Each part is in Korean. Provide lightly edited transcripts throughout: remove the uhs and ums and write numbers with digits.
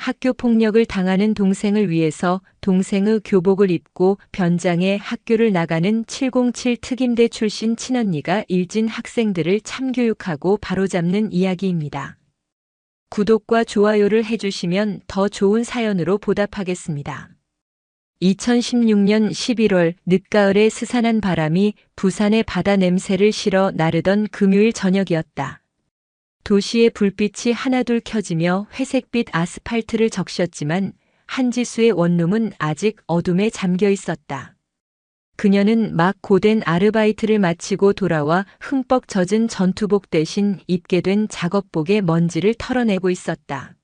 학교 폭력을 당하는 동생을 위해서 동생의 교복을 입고 변장해 학교를 나가는 707 특임대 출신 친언니가 일진 학생들을 참교육하고 바로잡는 이야기입니다. 구독과 좋아요를 해주시면 더 좋은 사연으로 보답하겠습니다. 2016년 11월 늦가을에 스산한 바람이 부산의 바다 냄새를 실어 나르던 금요일 저녁이었다. 도시의 불빛이 하나둘 켜지며 회색빛 아스팔트를 적셨지만 한지수의 원룸은 아직 어둠에 잠겨 있었다. 그녀는 막 고된 아르바이트를 마치고 돌아와 흠뻑 젖은 전투복 대신 입게 된 작업복의 먼지를 털어내고 있었다.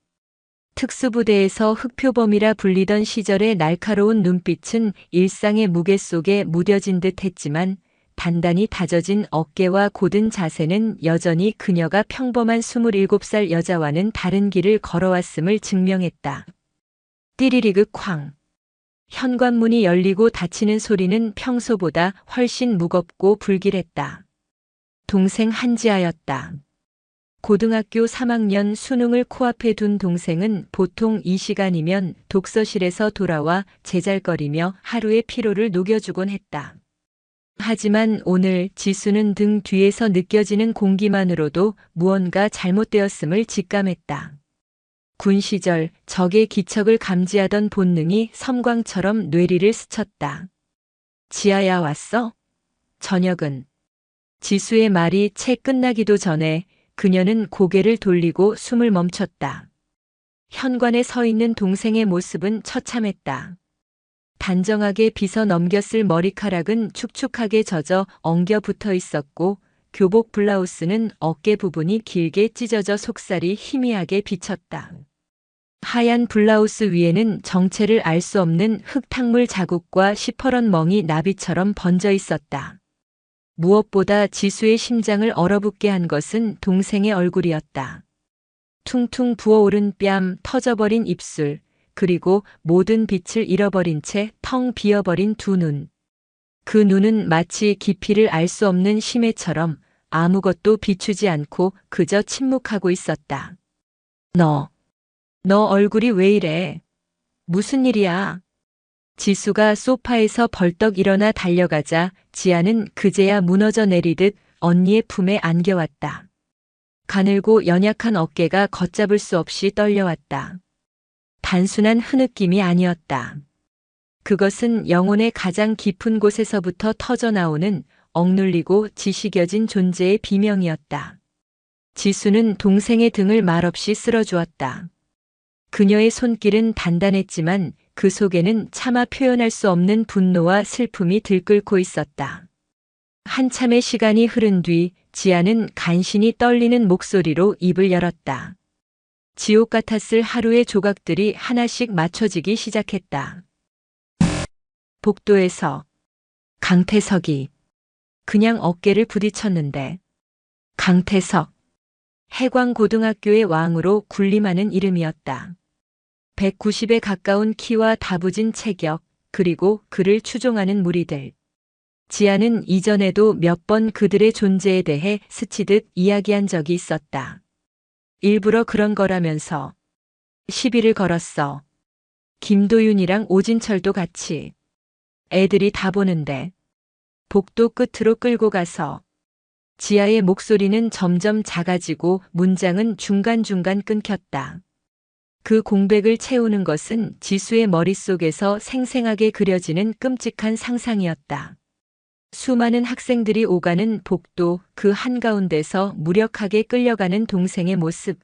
특수부대에서 흑표범이라 불리던 시절의 날카로운 눈빛은 일상의 무게 속에 무뎌진 듯 했지만 단단히 다져진 어깨와 곧은 자세는 여전히 그녀가 평범한 27살 여자와는 다른 길을 걸어왔음을 증명했다. 띠리리그 쾅. 현관문이 열리고 닫히는 소리는 평소보다 훨씬 무겁고 불길했다. 동생 한지아였다. 고등학교 3학년 수능을 코앞에 둔 동생은 보통 이 시간이면 독서실에서 돌아와 제잘거리며 하루의 피로를 녹여주곤 했다. 하지만 오늘 지수는 등 뒤에서 느껴지는 공기만으로도 무언가 잘못되었음을 직감했다. 군 시절 적의 기척을 감지하던 본능이 섬광처럼 뇌리를 스쳤다. 지아야 왔어? 저녁은? 지수의 말이 채 끝나기도 전에 그녀는 고개를 돌리고 숨을 멈췄다. 현관에 서 있는 동생의 모습은 처참했다. 단정하게 빗어 넘겼을 머리카락은 축축하게 젖어 엉겨 붙어 있었고 교복 블라우스는 어깨 부분이 길게 찢어져 속살이 희미하게 비쳤다. 하얀 블라우스 위에는 정체를 알 수 없는 흙탕물 자국과 시퍼런 멍이 나비처럼 번져 있었다. 무엇보다 지수의 심장을 얼어붙게 한 것은 동생의 얼굴이었다. 퉁퉁 부어오른 뺨, 터져버린 입술, 그리고 모든 빛을 잃어버린 채 텅 비어버린 두 눈. 그 눈은 마치 깊이를 알 수 없는 심해처럼 아무것도 비추지 않고 그저 침묵하고 있었다. 너 얼굴이 왜 이래? 무슨 일이야? 지수가 소파에서 벌떡 일어나 달려가자 지아는 그제야 무너져 내리듯 언니의 품에 안겨왔다. 가늘고 연약한 어깨가 걷잡을 수 없이 떨려왔다. 단순한 흐느낌이 아니었다. 그것은 영혼의 가장 깊은 곳에서부터 터져나오는 억눌리고 지식여진 존재의 비명이었다. 지수는 동생의 등을 말없이 쓸어주었다. 그녀의 손길은 단단했지만 그 속에는 차마 표현할 수 없는 분노와 슬픔이 들끓고 있었다. 한참의 시간이 흐른 뒤 지아는 간신히 떨리는 목소리로 입을 열었다. 지옥 같았을 하루의 조각들이 하나씩 맞춰지기 시작했다. 복도에서 강태석이 그냥 어깨를 부딪혔는데 강태석 해광고등학교의 왕으로 군림하는 이름이었다. 190에 가까운 키와 다부진 체격, 그리고 그를 추종하는 무리들. 지아는 이전에도 몇 번 그들의 존재에 대해 스치듯 이야기한 적이 있었다. 일부러 그런 거라면서 시비를 걸었어. 김도윤이랑 오진철도 같이. 애들이 다 보는데. 복도 끝으로 끌고 가서. 지아의 목소리는 점점 작아지고 문장은 중간중간 끊겼다. 그 공백을 채우는 것은 지수의 머릿속에서 생생하게 그려지는 끔찍한 상상이었다. 수많은 학생들이 오가는 복도 그 한가운데서 무력하게 끌려가는 동생의 모습.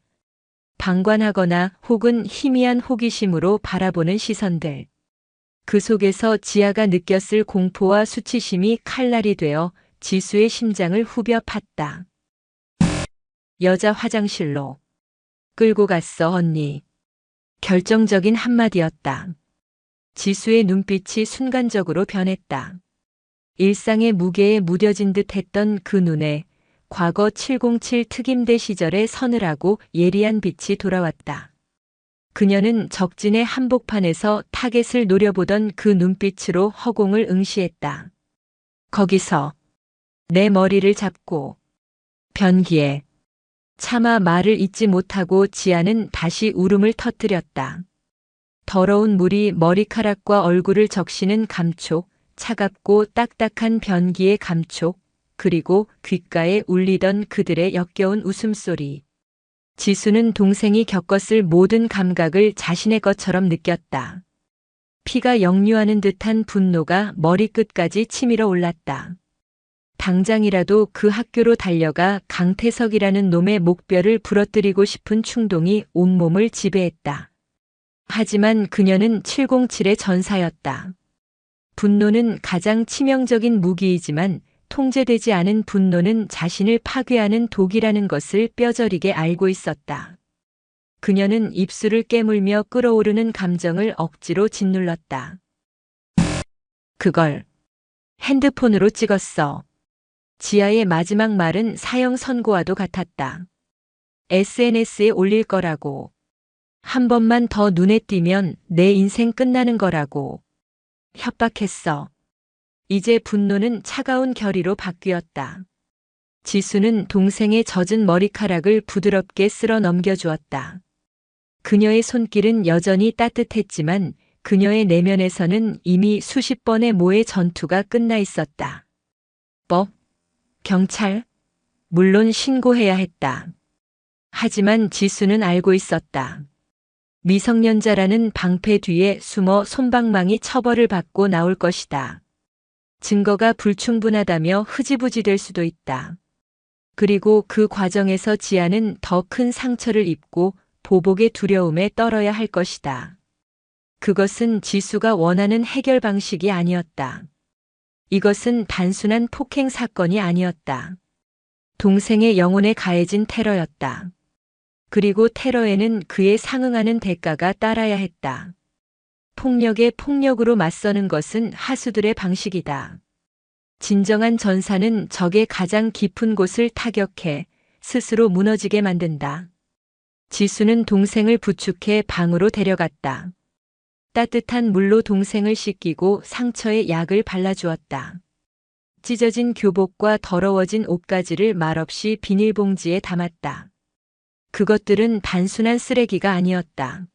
방관하거나 혹은 희미한 호기심으로 바라보는 시선들. 그 속에서 지아가 느꼈을 공포와 수치심이 칼날이 되어 지수의 심장을 후벼 팠다. 여자 화장실로. 끌고 갔어, 언니. 결정적인 한마디였다. 지수의 눈빛이 순간적으로 변했다. 일상의 무게에 무뎌진 듯 했던 그 눈에 과거 707 특임대 시절의 서늘하고 예리한 빛이 돌아왔다. 그녀는 적진의 한복판에서 타겟을 노려보던 그 눈빛으로 허공을 응시했다. 거기서 내 머리를 잡고 변기에 차마 말을 잇지 못하고 지아는 다시 울음을 터뜨렸다. 더러운 물이 머리카락과 얼굴을 적시는 감촉, 차갑고 딱딱한 변기의 감촉, 그리고 귓가에 울리던 그들의 역겨운 웃음소리. 지수는 동생이 겪었을 모든 감각을 자신의 것처럼 느꼈다. 피가 역류하는 듯한 분노가 머리끝까지 치밀어 올랐다. 당장이라도 그 학교로 달려가 강태석이라는 놈의 목뼈를 부러뜨리고 싶은 충동이 온몸을 지배했다. 하지만 그녀는 707의 전사였다. 분노는 가장 치명적인 무기이지만 통제되지 않은 분노는 자신을 파괴하는 독이라는 것을 뼈저리게 알고 있었다. 그녀는 입술을 깨물며 끓어오르는 감정을 억지로 짓눌렀다. 그걸 핸드폰으로 찍었어. 지아의 마지막 말은 사형 선고와도 같았다. SNS에 올릴 거라고. 한 번만 더 눈에 띄면 내 인생 끝나는 거라고. 협박했어. 이제 분노는 차가운 결의로 바뀌었다. 지수는 동생의 젖은 머리카락을 부드럽게 쓸어 넘겨주었다. 그녀의 손길은 여전히 따뜻했지만 그녀의 내면에서는 이미 수십 번의 모의 전투가 끝나 있었다. 법, 경찰, 물론 신고해야 했다. 하지만 지수는 알고 있었다. 미성년자라는 방패 뒤에 숨어 솜방망이 처벌을 받고 나올 것이다. 증거가 불충분하다며 흐지부지 될 수도 있다. 그리고 그 과정에서 지아는 더 큰 상처를 입고 보복의 두려움에 떨어야 할 것이다. 그것은 지수가 원하는 해결 방식이 아니었다. 이것은 단순한 폭행 사건이 아니었다. 동생의 영혼에 가해진 테러였다. 그리고 테러에는 그에 상응하는 대가가 따라야 했다. 폭력에 폭력으로 맞서는 것은 하수들의 방식이다. 진정한 전사는 적의 가장 깊은 곳을 타격해 스스로 무너지게 만든다. 지수는 동생을 부축해 방으로 데려갔다. 따뜻한 물로 동생을 씻기고 상처에 약을 발라주었다. 찢어진 교복과 더러워진 옷가지를 말없이 비닐봉지에 담았다. 그것들은 단순한 쓰레기가 아니었다.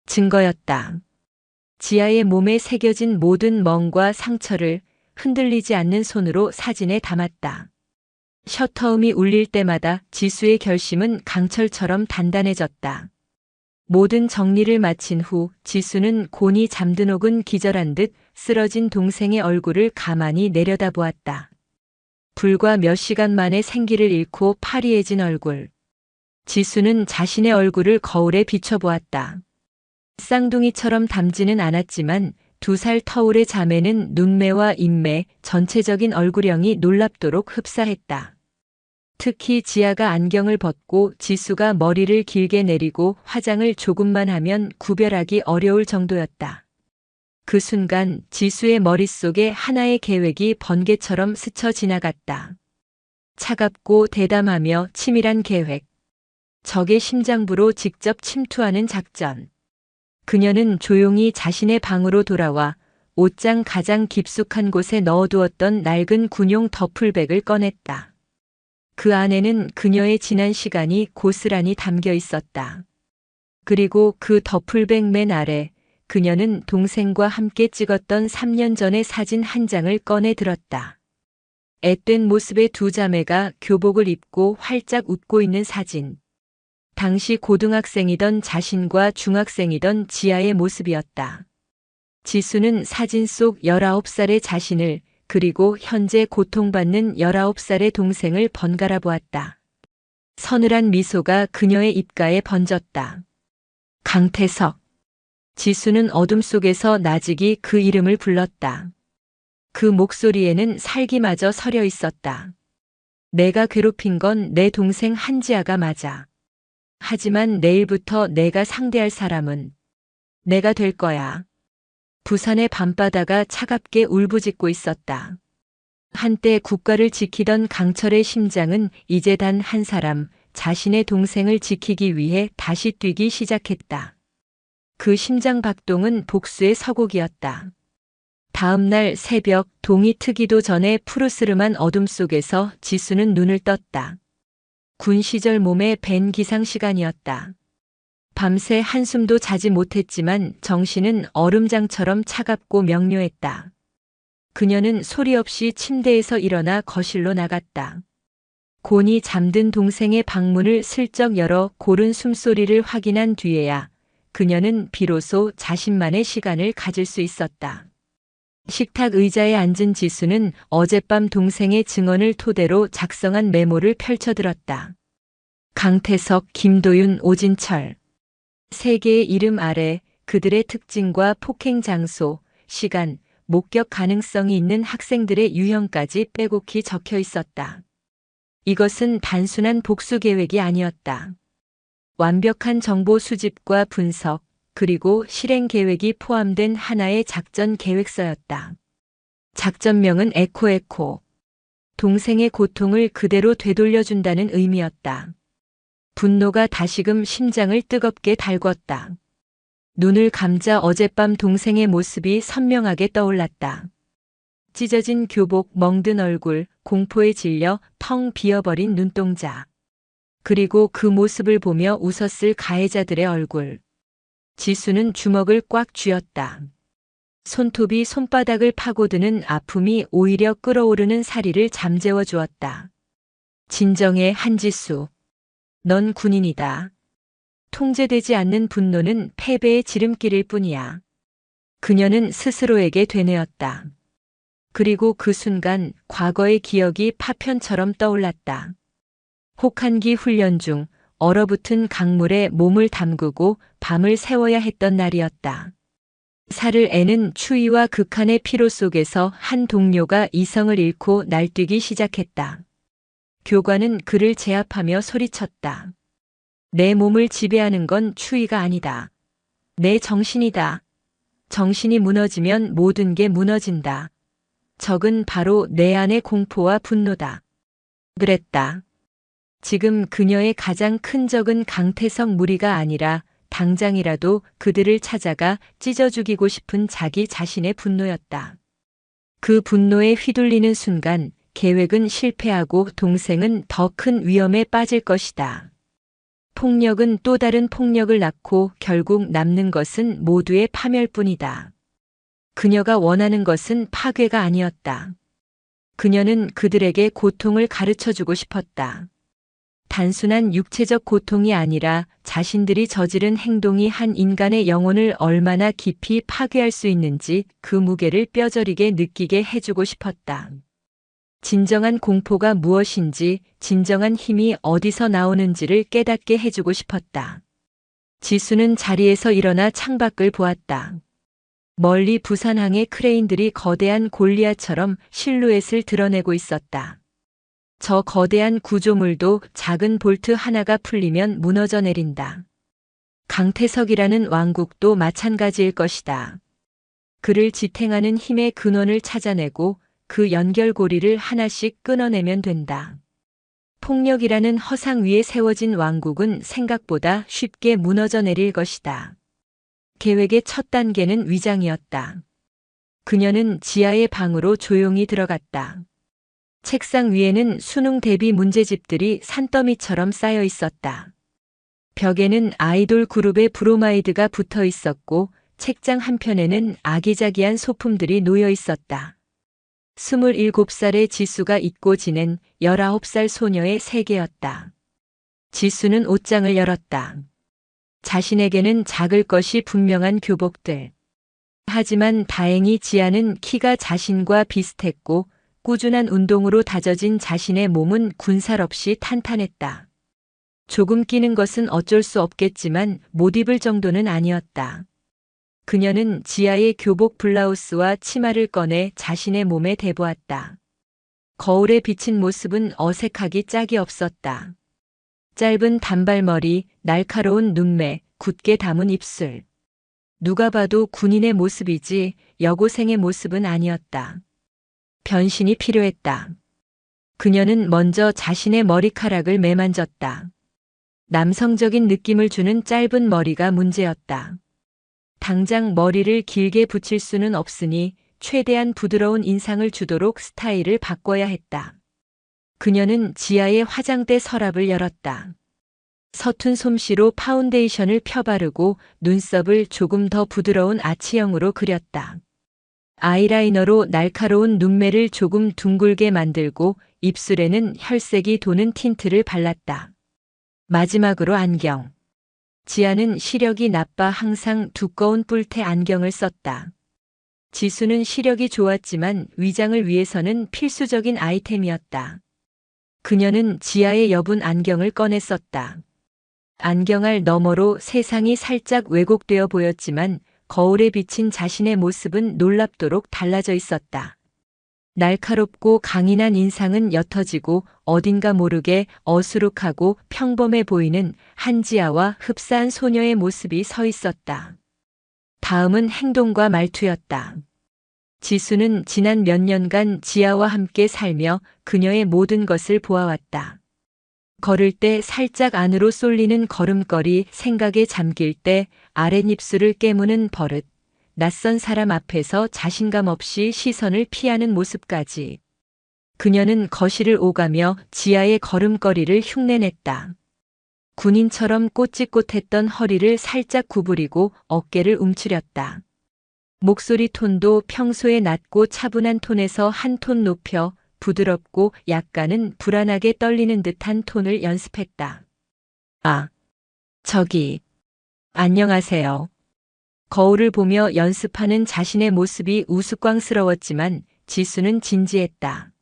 증거였다. 지아의 몸에 새겨진 모든 멍과 상처를 흔들리지 않는 손으로 사진에 담았다. 셔터음이 울릴 때마다 지수의 결심은 강철처럼 단단해졌다. 모든 정리를 마친 후 지수는 곤히 잠든 혹은 기절한 듯 쓰러진 동생의 얼굴을 가만히 내려다보았다. 불과 몇 시간 만에 생기를 잃고 파리해진 얼굴. 지수는 자신의 얼굴을 거울에 비춰보았다. 쌍둥이처럼 닮지는 않았지만 2살 터울의 자매는 눈매와 인매, 전체적인 얼굴형이 놀랍도록 흡사했다. 특히 지아가 안경을 벗고 지수가 머리를 길게 내리고 화장을 조금만 하면 구별하기 어려울 정도였다. 그 순간 지수의 머릿속에 하나의 계획이 번개처럼 스쳐 지나갔다. 차갑고 대담하며 치밀한 계획. 적의 심장부로 직접 침투하는 작전. 그녀는 조용히 자신의 방으로 돌아와 옷장 가장 깊숙한 곳에 넣어두었던 낡은 군용 더플백을 꺼냈다. 그 안에는 그녀의 지난 시간이 고스란히 담겨 있었다. 그리고 그 더플백 맨 아래 그녀는 동생과 함께 찍었던 3년 전의 사진 한 장을 꺼내 들었다. 앳된 모습의 두 자매가 교복을 입고 활짝 웃고 있는 사진. 당시 고등학생이던 자신과 중학생이던 지아의 모습이었다. 지수는 사진 속 19살의 자신을 그리고 현재 고통받는 19살의 동생을 번갈아 보았다. 서늘한 미소가 그녀의 입가에 번졌다. 강태석. 지수는 어둠 속에서 나직이 그 이름을 불렀다. 그 목소리에는 살기마저 서려 있었다. 내가 괴롭힌 건 내 동생 한지아가 맞아. 하지만 내일부터 내가 상대할 사람은 내가 될 거야. 부산의 밤바다가 차갑게 울부짖고 있었다. 한때 국가를 지키던 강철의 심장은 이제 단 한 사람, 자신의 동생을 지키기 위해 다시 뛰기 시작했다. 그 심장 박동은 복수의 서곡이었다. 다음 날 새벽 동이 트기도 전에 푸르스름한 어둠 속에서 지수는 눈을 떴다. 군 시절 몸에 밴 기상 시간이었다. 밤새 한숨도 자지 못했지만 정신은 얼음장처럼 차갑고 명료했다. 그녀는 소리 없이 침대에서 일어나 거실로 나갔다. 곤히 잠든 동생의 방문을 슬쩍 열어 고른 숨소리를 확인한 뒤에야 그녀는 비로소 자신만의 시간을 가질 수 있었다. 식탁 의자에 앉은 지수는 어젯밤 동생의 증언을 토대로 작성한 메모를 펼쳐들었다. 강태석, 김도윤, 오진철. 세 개의 이름 아래 그들의 특징과 폭행 장소, 시간, 목격 가능성이 있는 학생들의 유형까지 빼곡히 적혀 있었다. 이것은 단순한 복수 계획이 아니었다. 완벽한 정보 수집과 분석, 그리고 실행 계획이 포함된 하나의 작전 계획서였다. 작전명은 에코에코. 동생의 고통을 그대로 되돌려준다는 의미였다. 분노가 다시금 심장을 뜨겁게 달궜다. 눈을 감자 어젯밤 동생의 모습이 선명하게 떠올랐다. 찢어진 교복, 멍든 얼굴, 공포에 질려 텅 비어버린 눈동자. 그리고 그 모습을 보며 웃었을 가해자들의 얼굴. 지수는 주먹을 꽉 쥐었다. 손톱이 손바닥을 파고드는 아픔이 오히려 끓어오르는 사리를 잠재워 주었다. 진정해, 한지수. 넌 군인이다. 통제되지 않는 분노는 패배의 지름길일 뿐이야. 그녀는 스스로에게 되뇌었다. 그리고 그 순간 과거의 기억이 파편처럼 떠올랐다. 혹한기 훈련 중 얼어붙은 강물에 몸을 담그고 밤을 새워야 했던 날이었다. 살을 애는 추위와 극한의 피로 속에서 한 동료가 이성을 잃고 날뛰기 시작했다. 교관은 그를 제압하며 소리쳤다. 내 몸을 지배하는 건 추위가 아니다. 내 정신이다. 정신이 무너지면 모든 게 무너진다. 적은 바로 내 안의 공포와 분노다. 그랬다. 지금 그녀의 가장 큰 적은 강태석 무리가 아니라 당장이라도 그들을 찾아가 찢어 죽이고 싶은 자기 자신의 분노였다. 그 분노에 휘둘리는 순간 계획은 실패하고 동생은 더 큰 위험에 빠질 것이다. 폭력은 또 다른 폭력을 낳고 결국 남는 것은 모두의 파멸뿐이다. 그녀가 원하는 것은 파괴가 아니었다. 그녀는 그들에게 고통을 가르쳐주고 싶었다. 단순한 육체적 고통이 아니라 자신들이 저지른 행동이 한 인간의 영혼을 얼마나 깊이 파괴할 수 있는지 그 무게를 뼈저리게 느끼게 해주고 싶었다. 진정한 공포가 무엇인지, 진정한 힘이 어디서 나오는지를 깨닫게 해주고 싶었다. 지수는 자리에서 일어나 창밖을 보았다. 멀리 부산항의 크레인들이 거대한 골리앗처럼 실루엣을 드러내고 있었다. 저 거대한 구조물도 작은 볼트 하나가 풀리면 무너져 내린다. 강태석이라는 왕국도 마찬가지일 것이다. 그를 지탱하는 힘의 근원을 찾아내고 그 연결고리를 하나씩 끊어내면 된다. 폭력이라는 허상 위에 세워진 왕국은 생각보다 쉽게 무너져 내릴 것이다. 계획의 첫 단계는 위장이었다. 그녀는 지하의 방으로 조용히 들어갔다. 책상 위에는 수능 대비 문제집들이 산더미처럼 쌓여 있었다. 벽에는 아이돌 그룹의 브로마이드가 붙어 있었고 책장 한편에는 아기자기한 소품들이 놓여 있었다. 27살의 지수가 잊고 지낸 19살 소녀의 세계였다. 지수는 옷장을 열었다. 자신에게는 작을 것이 분명한 교복들. 하지만 다행히 지아는 키가 자신과 비슷했고 꾸준한 운동으로 다져진 자신의 몸은 군살 없이 탄탄했다. 조금 끼는 것은 어쩔 수 없겠지만 못 입을 정도는 아니었다. 그녀는 지아의 교복 블라우스와 치마를 꺼내 자신의 몸에 대보았다. 거울에 비친 모습은 어색하기 짝이 없었다. 짧은 단발머리, 날카로운 눈매, 굳게 담은 입술. 누가 봐도 군인의 모습이지 여고생의 모습은 아니었다. 변신이 필요했다. 그녀는 먼저 자신의 머리카락을 매만졌다. 남성적인 느낌을 주는 짧은 머리가 문제였다. 당장 머리를 길게 붙일 수는 없으니 최대한 부드러운 인상을 주도록 스타일을 바꿔야 했다. 그녀는 지하의 화장대 서랍을 열었다. 서툰 솜씨로 파운데이션을 펴바르고 눈썹을 조금 더 부드러운 아치형으로 그렸다. 아이라이너로 날카로운 눈매를 조금 둥글게 만들고 입술에는 혈색이 도는 틴트를 발랐다. 마지막으로 안경. 지아는 시력이 나빠 항상 두꺼운 뿔테 안경을 썼다. 지수는 시력이 좋았지만 위장을 위해서는 필수적인 아이템이었다. 그녀는 지아의 여분 안경을 꺼내 썼다. 안경알 너머로 세상이 살짝 왜곡되어 보였지만 거울에 비친 자신의 모습은 놀랍도록 달라져 있었다. 날카롭고 강인한 인상은 옅어지고 어딘가 모르게 어수룩하고 평범해 보이는 한지아와 흡사한 소녀의 모습이 서 있었다. 다음은 행동과 말투였다. 지수는 지난 몇 년간 지아와 함께 살며 그녀의 모든 것을 보아왔다. 걸을 때 살짝 안으로 쏠리는 걸음걸이, 생각에 잠길 때 아랫입술을 깨무는 버릇, 낯선 사람 앞에서 자신감 없이 시선을 피하는 모습까지. 그녀는 거실을 오가며 지아의 걸음걸이를 흉내냈다. 군인처럼 꼬찟꼬했던 허리를 살짝 구부리고 어깨를 움츠렸다. 목소리 톤도 평소에 낮고 차분한 톤에서 한 톤 높여 부드럽고 약간은 불안하게 떨리는 듯한 톤을 연습했다. 아, 저기, 안녕하세요. 거울을 보며 연습하는 자신의 모습이 우스꽝스러웠지만 지수는 진지했다.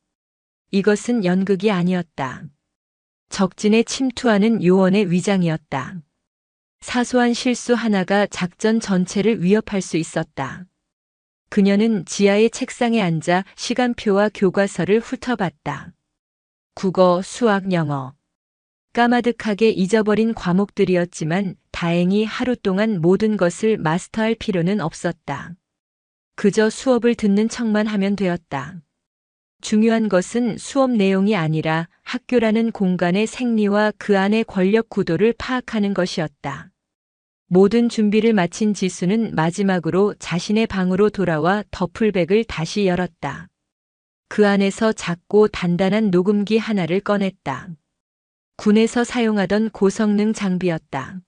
이것은 연극이 아니었다. 적진에 침투하는 요원의 위장이었다. 사소한 실수 하나가 작전 전체를 위협할 수 있었다. 그녀는 지하의 책상에 앉아 시간표와 교과서를 훑어봤다. 국어, 수학, 영어. 까마득하게 잊어버린 과목들이었지만 다행히 하루 동안 모든 것을 마스터할 필요는 없었다. 그저 수업을 듣는 척만 하면 되었다. 중요한 것은 수업 내용이 아니라 학교라는 공간의 생리와 그 안의 권력 구도를 파악하는 것이었다. 모든 준비를 마친 지수는 마지막으로 자신의 방으로 돌아와 더플백을 다시 열었다. 그 안에서 작고 단단한 녹음기 하나를 꺼냈다. 군에서 사용하던 고성능 장비였다.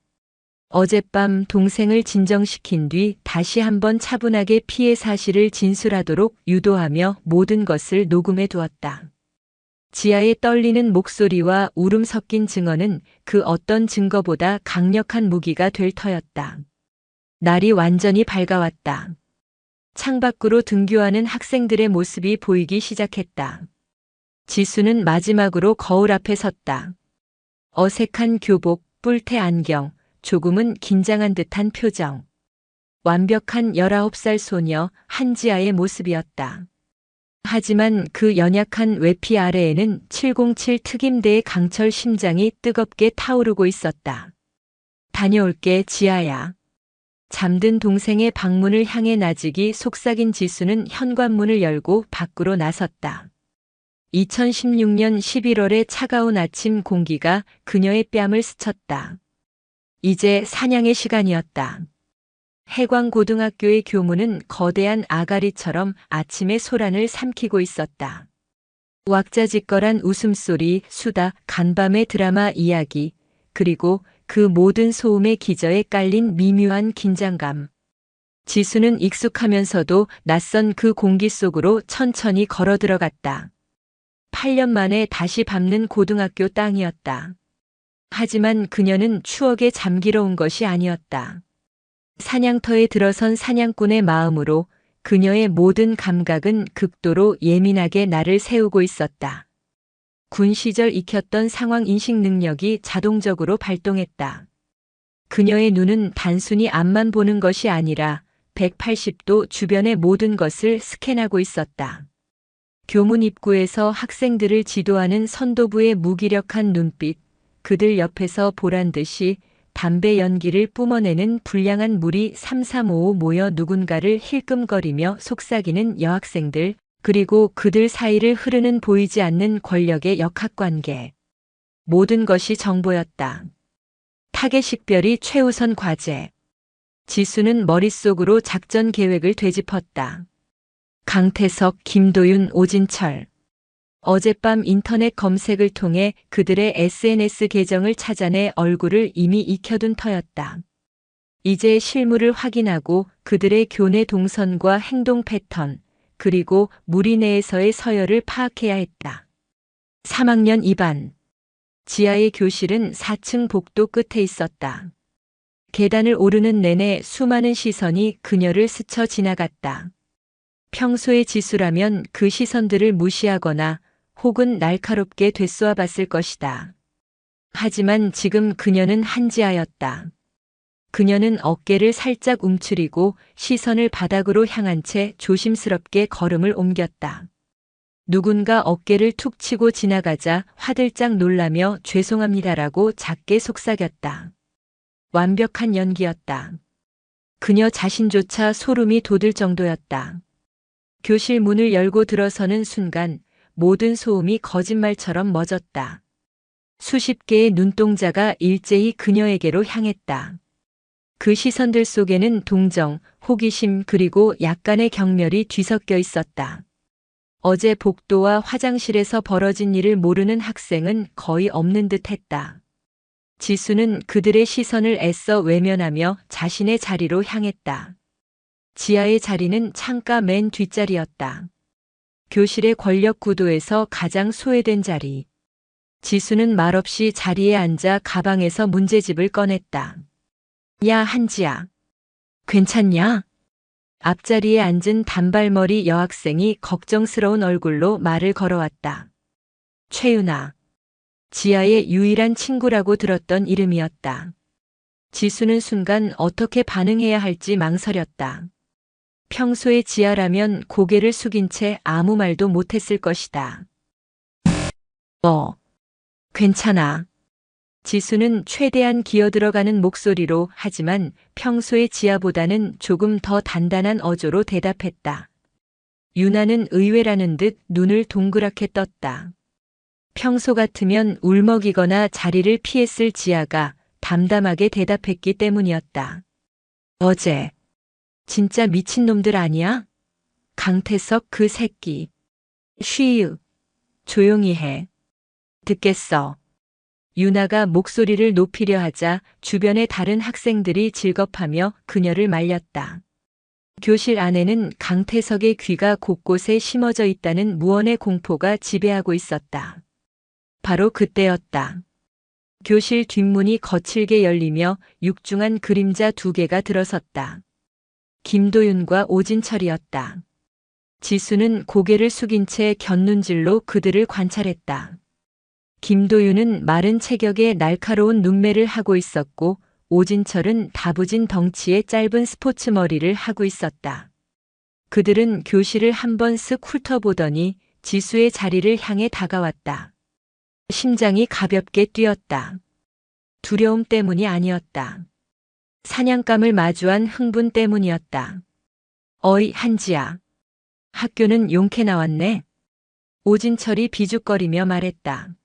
어젯밤 동생을 진정시킨 뒤 다시 한번 차분하게 피해 사실을 진술하도록 유도하며 모든 것을 녹음해 두었다. 지아의 떨리는 목소리와 울음 섞인 증언은 그 어떤 증거보다 강력한 무기가 될 터였다. 날이 완전히 밝아왔다. 창밖으로 등교하는 학생들의 모습이 보이기 시작했다. 지수는 마지막으로 거울 앞에 섰다. 어색한 교복, 뿔테 안경, 조금은 긴장한 듯한 표정. 완벽한 19살 소녀 한지아의 모습이었다. 하지만 그 연약한 외피 아래에는 707 특임대의 강철 심장이 뜨겁게 타오르고 있었다. 다녀올게, 지아야. 잠든 동생의 방문을 향해 나직이 속삭인 지수는 현관문을 열고 밖으로 나섰다. 2016년 11월의 차가운 아침 공기가 그녀의 뺨을 스쳤다. 이제 사냥의 시간이었다. 해광고등학교의 교문은 거대한 아가리처럼 아침의 소란을 삼키고 있었다. 왁자지껄한 웃음소리, 수다, 간밤의 드라마 이야기, 그리고 그 모든 소음의 기저에 깔린 미묘한 긴장감. 지수는 익숙하면서도 낯선 그 공기 속으로 천천히 걸어 들어갔다. 8년 만에 다시 밟는 고등학교 땅이었다. 하지만 그녀는 추억에 잠기러 온 것이 아니었다. 사냥터에 들어선 사냥꾼의 마음으로 그녀의 모든 감각은 극도로 예민하게 나를 세우고 있었다. 군 시절 익혔던 상황 인식 능력이 자동적으로 발동했다. 그녀의 눈은 단순히 앞만 보는 것이 아니라 180도 주변의 모든 것을 스캔하고 있었다. 교문 입구에서 학생들을 지도하는 선도부의 무기력한 눈빛, 그들 옆에서 보란듯이 담배 연기를 뿜어내는 불량한 무리 3355 모여 누군가를 힐끔거리며 속삭이는 여학생들, 그리고 그들 사이를 흐르는 보이지 않는 권력의 역학관계. 모든 것이 정보였다. 타겟 식별이 최우선 과제. 지수는 머릿속으로 작전 계획을 되짚었다. 강태석, 김도윤, 오진철. 어젯밤 인터넷 검색을 통해 그들의 SNS 계정을 찾아내 얼굴을 이미 익혀둔 터였다. 이제 실물을 확인하고 그들의 교내 동선과 행동 패턴, 그리고 무리 내에서의 서열을 파악해야 했다. 3학년 2반. 지하의 교실은 4층 복도 끝에 있었다. 계단을 오르는 내내 수많은 시선이 그녀를 스쳐 지나갔다. 평소의 지수라면 그 시선들을 무시하거나 혹은 날카롭게 되쏘아 봤을 것이다. 하지만 지금 그녀는 한지하였다. 그녀는 어깨를 살짝 움츠리고 시선을 바닥으로 향한 채 조심스럽게 걸음을 옮겼다. 누군가 어깨를 툭 치고 지나가자 화들짝 놀라며 죄송합니다라고 작게 속삭였다. 완벽한 연기였다. 그녀 자신조차 소름이 돋을 정도였다. 교실 문을 열고 들어서는 순간 모든 소음이 거짓말처럼 멎었다. 수십 개의 눈동자가 일제히 그녀에게로 향했다. 그 시선들 속에는 동정, 호기심 그리고 약간의 경멸이 뒤섞여 있었다. 어제 복도와 화장실에서 벌어진 일을 모르는 학생은 거의 없는 듯 했다. 지수는 그들의 시선을 애써 외면하며 자신의 자리로 향했다. 지하의 자리는 창가 맨 뒷자리였다. 교실의 권력 구도에서 가장 소외된 자리. 지수는 말없이 자리에 앉아 가방에서 문제집을 꺼냈다. 야, 한지야. 괜찮냐? 앞자리에 앉은 단발머리 여학생이 걱정스러운 얼굴로 말을 걸어왔다. 최윤아. 지아의 유일한 친구라고 들었던 이름이었다. 지수는 순간 어떻게 반응해야 할지 망설였다. 평소에 지아라면 고개를 숙인 채 아무 말도 못했을 것이다. 괜찮아. 지수는 최대한 기어들어가는 목소리로 하지만 평소의 지아보다는 조금 더 단단한 어조로 대답했다. 유나는 의외라는 듯 눈을 동그랗게 떴다. 평소 같으면 울먹이거나 자리를 피했을 지아가 담담하게 대답했기 때문이었다. 어제 진짜 미친놈들 아니야? 강태석 그 새끼. 쉬으. 조용히 해. 듣겠어. 유나가 목소리를 높이려 하자 주변의 다른 학생들이 질겁하며 그녀를 말렸다. 교실 안에는 강태석의 귀가 곳곳에 심어져 있다는 무언의 공포가 지배하고 있었다. 바로 그때였다. 교실 뒷문이 거칠게 열리며 육중한 그림자 2개가 들어섰다. 김도윤과 오진철이었다. 지수는 고개를 숙인 채 곁눈질로 그들을 관찰했다. 김도윤은 마른 체격에 날카로운 눈매를 하고 있었고 오진철은 다부진 덩치에 짧은 스포츠 머리를 하고 있었다. 그들은 교실을 한번 쓱 훑어보더니 지수의 자리를 향해 다가왔다. 심장이 가볍게 뛰었다. 두려움 때문이 아니었다. 사냥감을 마주한 흥분 때문이었다. 어이, 한지야. 학교는 용케 나왔네. 오진철이 비죽거리며 말했다.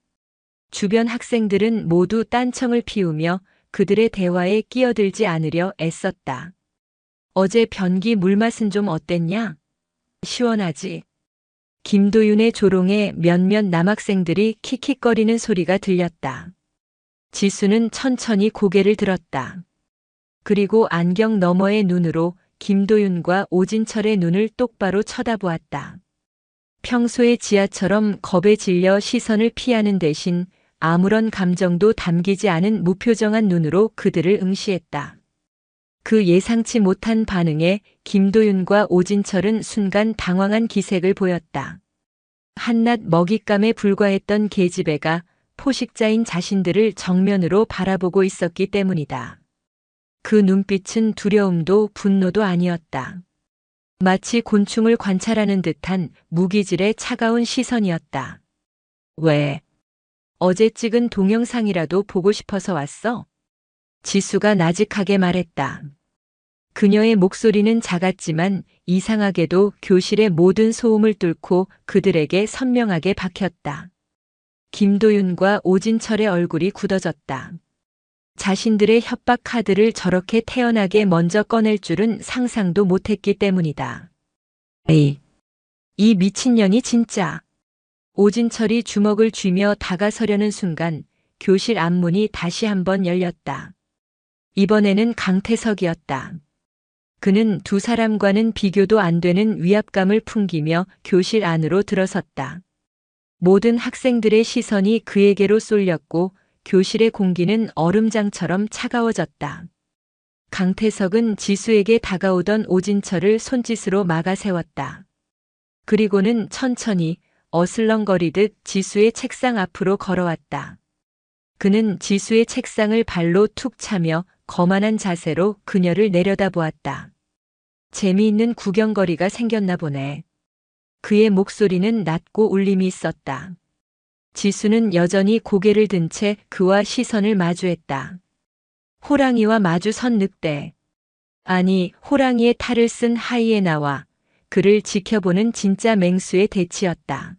주변 학생들은 모두 딴청을 피우며 그들의 대화에 끼어들지 않으려 애썼다. 어제 변기 물맛은 좀 어땠냐? 시원하지? 김도윤의 조롱에 몇몇 남학생들이 킥킥거리는 소리가 들렸다. 지수는 천천히 고개를 들었다. 그리고 안경 너머의 눈으로 김도윤과 오진철의 눈을 똑바로 쳐다보았다. 평소의 지아처럼 겁에 질려 시선을 피하는 대신 아무런 감정도 담기지 않은 무표정한 눈으로 그들을 응시했다. 그 예상치 못한 반응에 김도윤과 오진철은 순간 당황한 기색을 보였다. 한낱 먹잇감에 불과했던 계집애가 포식자인 자신들을 정면으로 바라보고 있었기 때문이다. 그 눈빛은 두려움도 분노도 아니었다. 마치 곤충을 관찰하는 듯한 무기질의 차가운 시선이었다. 왜? 어제 찍은 동영상이라도 보고 싶어서 왔어? 지수가 나직하게 말했다. 그녀의 목소리는 작았지만 이상하게도 교실의 모든 소음을 뚫고 그들에게 선명하게 박혔다. 김도윤과 오진철의 얼굴이 굳어졌다. 자신들의 협박 카드를 저렇게 태연하게 먼저 꺼낼 줄은 상상도 못했기 때문이다. 에이, 이 미친년이 진짜. 오진철이 주먹을 쥐며 다가서려는 순간 교실 앞문이 다시 한번 열렸다. 이번에는 강태석이었다. 그는 두 사람과는 비교도 안 되는 위압감을 풍기며 교실 안으로 들어섰다. 모든 학생들의 시선이 그에게로 쏠렸고 교실의 공기는 얼음장처럼 차가워졌다. 강태석은 지수에게 다가오던 오진철을 손짓으로 막아 세웠다. 그리고는 천천히 어슬렁거리듯 지수의 책상 앞으로 걸어왔다. 그는 지수의 책상을 발로 툭 차며 거만한 자세로 그녀를 내려다보았다. 재미있는 구경거리가 생겼나 보네. 그의 목소리는 낮고 울림이 있었다. 지수는 여전히 고개를 든 채 그와 시선을 마주했다. 호랑이와 마주 선 늑대. 아니, 호랑이의 탈을 쓴 하이에나와 그를 지켜보는 진짜 맹수의 대치였다.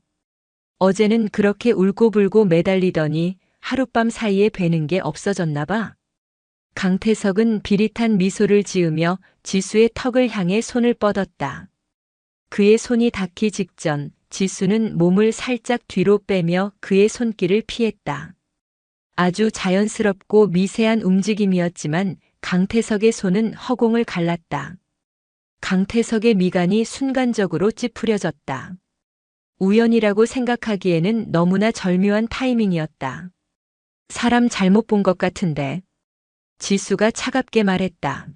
어제는 그렇게 울고불고 매달리더니 하룻밤 사이에 베는 게 없어졌나 봐. 강태석은 비릿한 미소를 지으며 지수의 턱을 향해 손을 뻗었다. 그의 손이 닿기 직전 지수는 몸을 살짝 뒤로 빼며 그의 손길을 피했다. 아주 자연스럽고 미세한 움직임이었지만 강태석의 손은 허공을 갈랐다. 강태석의 미간이 순간적으로 찌푸려졌다. 우연이라고 생각하기에는 너무나 절묘한 타이밍이었다. 사람 잘못 본 것 같은데. 지수가 차갑게 말했다.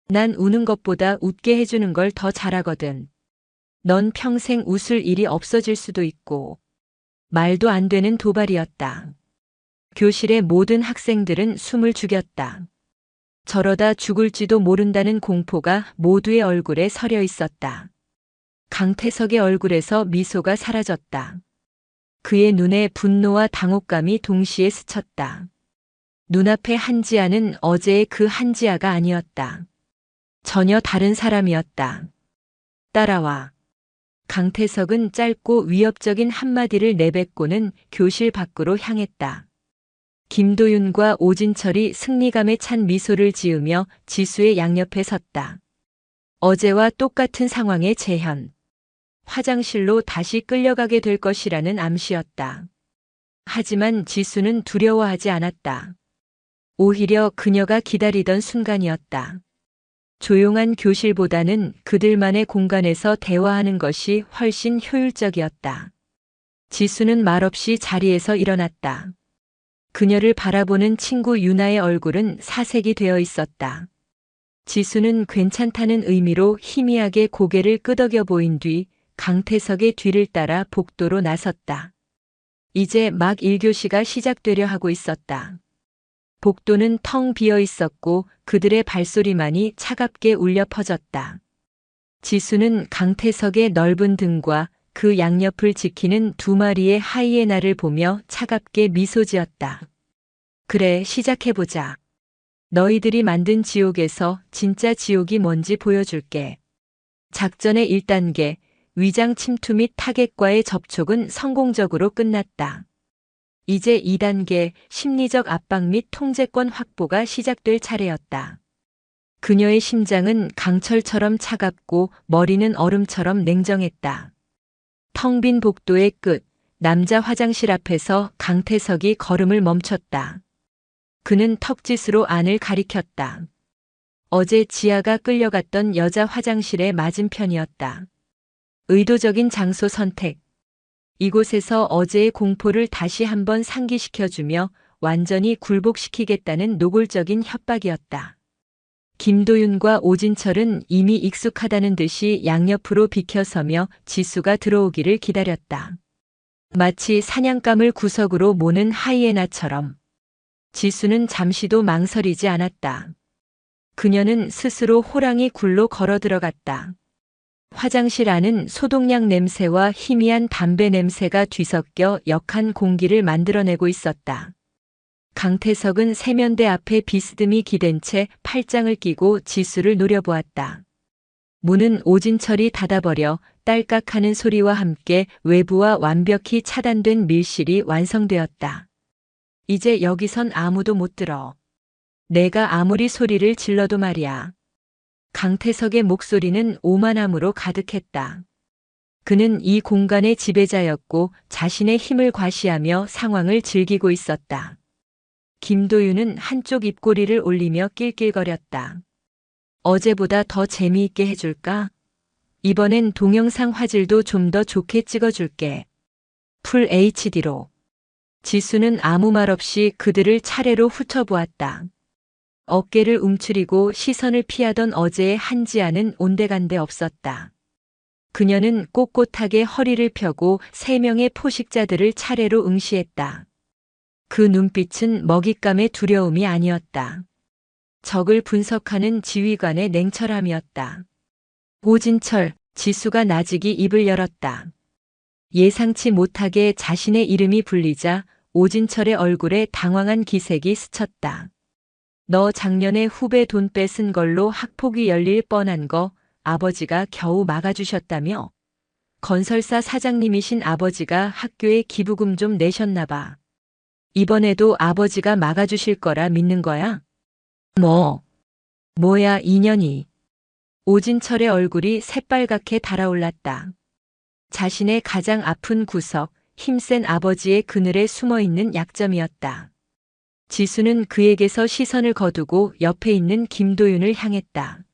난 우는 것보다 웃게 해주는 걸 더 잘하거든. 넌 평생 웃을 일이 없어질 수도 있고. 말도 안 되는 도발이었다. 교실의 모든 학생들은 숨을 죽였다. 저러다 죽을지도 모른다는 공포가 모두의 얼굴에 서려 있었다. 강태석의 얼굴에서 미소가 사라졌다. 그의 눈에 분노와 당혹감이 동시에 스쳤다. 눈앞의 한지아는 어제의 그 한지아가 아니었다. 전혀 다른 사람이었다. 따라와. 강태석은 짧고 위협적인 한마디를 내뱉고는 교실 밖으로 향했다. 김도윤과 오진철이 승리감에 찬 미소를 지으며 지수의 양옆에 섰다. 어제와 똑같은 상황의 재현. 화장실로 다시 끌려가게 될 것이라는 암시였다. 하지만 지수는 두려워하지 않았다. 오히려 그녀가 기다리던 순간이었다. 조용한 교실보다는 그들만의 공간에서 대화하는 것이 훨씬 효율적이었다. 지수는 말없이 자리에서 일어났다. 그녀를 바라보는 친구 유나의 얼굴은 사색이 되어 있었다. 지수는 괜찮다는 의미로 희미하게 고개를 끄덕여 보인 뒤 강태석의 뒤를 따라 복도로 나섰다. 이제 막 1교시가 시작되려 하고 있었다. 복도는 텅 비어 있었고 그들의 발소리만이 차갑게 울려 퍼졌다. 지수는 강태석의 넓은 등과 그 양옆을 지키는 두 마리의 하이에나를 보며 차갑게 미소 지었다. 그래, 시작해보자. 너희들이 만든 지옥에서 진짜 지옥이 뭔지 보여줄게. 작전의 1단계, 위장 침투 및 타겟과의 접촉은 성공적으로 끝났다. 이제 2단계, 심리적 압박 및 통제권 확보가 시작될 차례였다. 그녀의 심장은 강철처럼 차갑고 머리는 얼음처럼 냉정했다. 텅 빈 복도의 끝, 남자 화장실 앞에서 강태석이 걸음을 멈췄다. 그는 턱짓으로 안을 가리켰다. 어제 지아가 끌려갔던 여자 화장실의 맞은편이었다. 의도적인 장소 선택. 이곳에서 어제의 공포를 다시 한번 상기시켜주며 완전히 굴복시키겠다는 노골적인 협박이었다. 김도윤과 오진철은 이미 익숙하다는 듯이 양옆으로 비켜서며 지수가 들어오기를 기다렸다. 마치 사냥감을 구석으로 모는 하이에나처럼. 지수는 잠시도 망설이지 않았다. 그녀는 스스로 호랑이 굴로 걸어 들어갔다. 화장실 안은 소독약 냄새와 희미한 담배 냄새가 뒤섞여 역한 공기를 만들어내고 있었다. 강태석은 세면대 앞에 비스듬히 기댄 채 팔짱을 끼고 지수를 노려보았다. 문은 오진철이 닫아버려 딸깍하는 소리와 함께 외부와 완벽히 차단된 밀실이 완성되었다. 이제 여기선 아무도 못 들어. 내가 아무리 소리를 질러도 말이야. 강태석의 목소리는 오만함으로 가득했다. 그는 이 공간의 지배자였고 자신의 힘을 과시하며 상황을 즐기고 있었다. 김도윤은 한쪽 입꼬리를 올리며 낄낄거렸다. 어제보다 더 재미있게 해줄까? 이번엔 동영상 화질도 좀 더 좋게 찍어줄게. 풀 HD로. 지수는 아무 말 없이 그들을 차례로 훑어보았다. 어깨를 움츠리고 시선을 피하던 어제의 한지아는 온데간데 없었다. 그녀는 꼿꼿하게 허리를 펴고 3명의 포식자들을 차례로 응시했다. 그 눈빛은 먹잇감의 두려움이 아니었다. 적을 분석하는 지휘관의 냉철함이었다. 오진철, 지수가 나직이 입을 열었다. 예상치 못하게 자신의 이름이 불리자 오진철의 얼굴에 당황한 기색이 스쳤다. 너 작년에 후배 돈 뺏은 걸로 학폭이 열릴 뻔한 거 아버지가 겨우 막아주셨다며? 건설사 사장님이신 아버지가 학교에 기부금 좀 내셨나 봐. 이번에도 아버지가 막아주실 거라 믿는 거야? 뭐야 인연이. 오진철의 얼굴이 새빨갛게 달아올랐다. 자신의 가장 아픈 구석, 힘센 아버지의 그늘에 숨어있는 약점이었다. 지수는 그에게서 시선을 거두고 옆에 있는 김도윤을 향했다.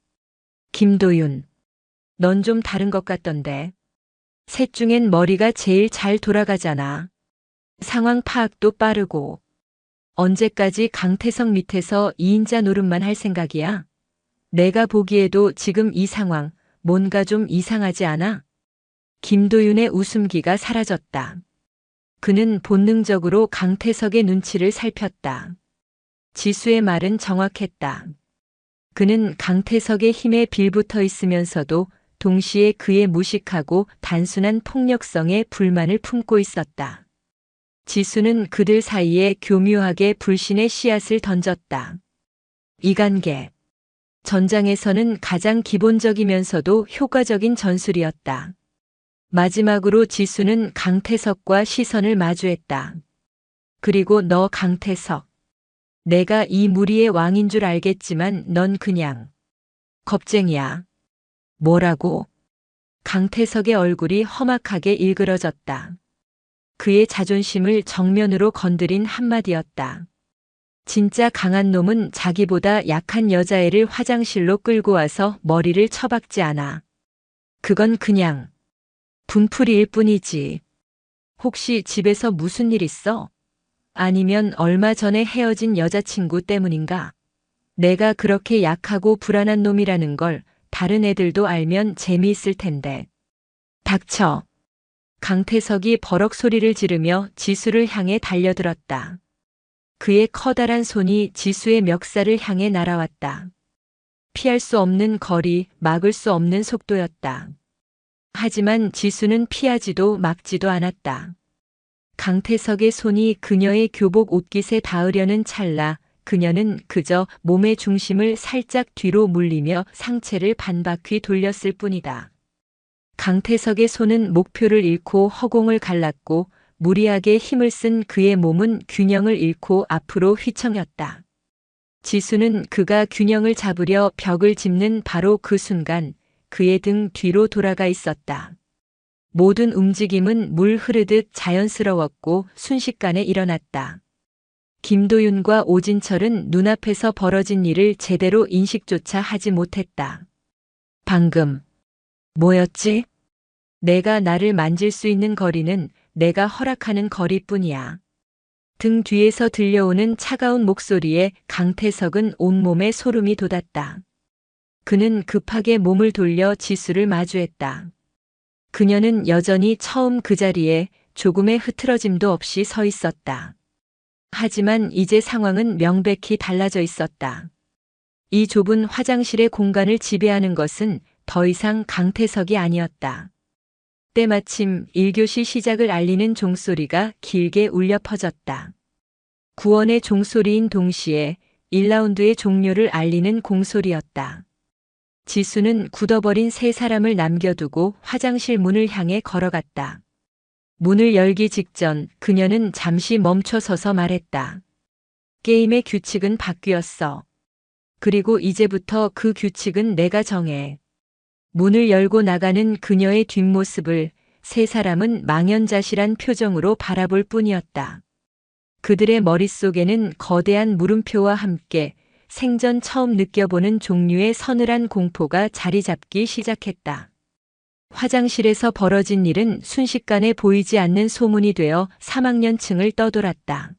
김도윤, 넌 좀 다른 것 같던데. 셋 중엔 머리가 제일 잘 돌아가잖아. 상황 파악도 빠르고. 언제까지 강태석 밑에서 2인자 노릇만 할 생각이야? 내가 보기에도 지금 이 상황 뭔가 좀 이상하지 않아? 김도윤의 웃음기가 사라졌다. 그는 본능적으로 강태석의 눈치를 살폈다. 지수의 말은 정확했다. 그는 강태석의 힘에 빌붙어 있으면서도 동시에 그의 무식하고 단순한 폭력성에 불만을 품고 있었다. 지수는 그들 사이에 교묘하게 불신의 씨앗을 던졌다. 이 관계. 전장에서는 가장 기본적이면서도 효과적인 전술이었다. 마지막으로 지수는 강태석과 시선을 마주했다. 그리고 너 강태석. 내가 이 무리의 왕인 줄 알겠지만 넌 그냥 겁쟁이야. 뭐라고? 강태석의 얼굴이 험악하게 일그러졌다. 그의 자존심을 정면으로 건드린 한마디였다. 진짜 강한 놈은 자기보다 약한 여자애를 화장실로 끌고 와서 머리를 쳐박지 않아. 그건 그냥 분풀이일 뿐이지. 혹시 집에서 무슨 일 있어? 아니면 얼마 전에 헤어진 여자친구 때문인가? 내가 그렇게 약하고 불안한 놈이라는 걸 다른 애들도 알면 재미있을 텐데. 닥쳐. 강태석이 버럭 소리를 지르며 지수를 향해 달려들었다. 그의 커다란 손이 지수의 멱살을 향해 날아왔다. 피할 수 없는 거리, 막을 수 없는 속도였다. 하지만 지수는 피하지도 막지도 않았다. 강태석의 손이 그녀의 교복 옷깃에 닿으려는 찰나 그녀는 그저 몸의 중심을 살짝 뒤로 물리며 상체를 반바퀴 돌렸을 뿐이다. 강태석의 손은 목표를 잃고 허공을 갈랐고 무리하게 힘을 쓴 그의 몸은 균형을 잃고 앞으로 휘청였다. 지수는 그가 균형을 잡으려 벽을 짚는 바로 그 순간 그의 등 뒤로 돌아가 있었다. 모든 움직임은 물 흐르듯 자연스러웠고 순식간에 일어났다. 김도윤과 오진철은 눈앞에서 벌어진 일을 제대로 인식조차 하지 못했다. 방금 뭐였지? 내가 나를 만질 수 있는 거리는 내가 허락하는 거리뿐이야. 등 뒤에서 들려오는 차가운 목소리에 강태석은 온몸에 소름이 돋았다. 그는 급하게 몸을 돌려 지수를 마주했다. 그녀는 여전히 처음 그 자리에 조금의 흐트러짐도 없이 서 있었다. 하지만 이제 상황은 명백히 달라져 있었다. 이 좁은 화장실의 공간을 지배하는 것은 더 이상 강태석이 아니었다. 때마침 1교시 시작을 알리는 종소리가 길게 울려 퍼졌다. 구원의 종소리인 동시에 1라운드의 종료를 알리는 공소리였다. 지수는 굳어버린 세 사람을 남겨두고 화장실 문을 향해 걸어갔다. 문을 열기 직전 그녀는 잠시 멈춰서서 말했다. 게임의 규칙은 바뀌었어. 그리고 이제부터 그 규칙은 내가 정해. 문을 열고 나가는 그녀의 뒷모습을 세 사람은 망연자실한 표정으로 바라볼 뿐이었다. 그들의 머릿속에는 거대한 물음표와 함께 생전 처음 느껴보는 종류의 서늘한 공포가 자리 잡기 시작했다. 화장실에서 벌어진 일은 순식간에 보이지 않는 소문이 되어 3학년층을 떠돌았다.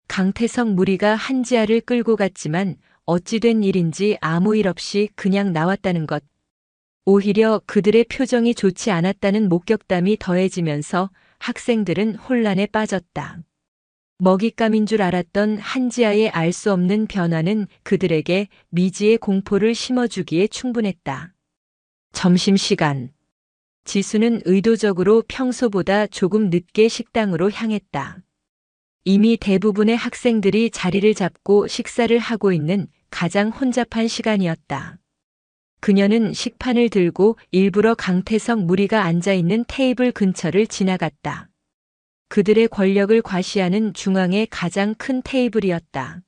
강태석 무리가 한지아를 끌고 갔지만 어찌 된 일인지 아무 일 없이 그냥 나왔다는 것. 오히려 그들의 표정이 좋지 않았다는 목격담이 더해지면서 학생들은 혼란에 빠졌다. 먹잇감인 줄 알았던 한지아의 알 수 없는 변화는 그들에게 미지의 공포를 심어주기에 충분했다. 점심시간. 지수는 의도적으로 평소보다 조금 늦게 식당으로 향했다. 이미 대부분의 학생들이 자리를 잡고 식사를 하고 있는 가장 혼잡한 시간이었다. 그녀는 식판을 들고 일부러 강태석 무리가 앉아있는 테이블 근처를 지나갔다. 그들의 권력을 과시하는 중앙의 가장 큰 테이블이었다.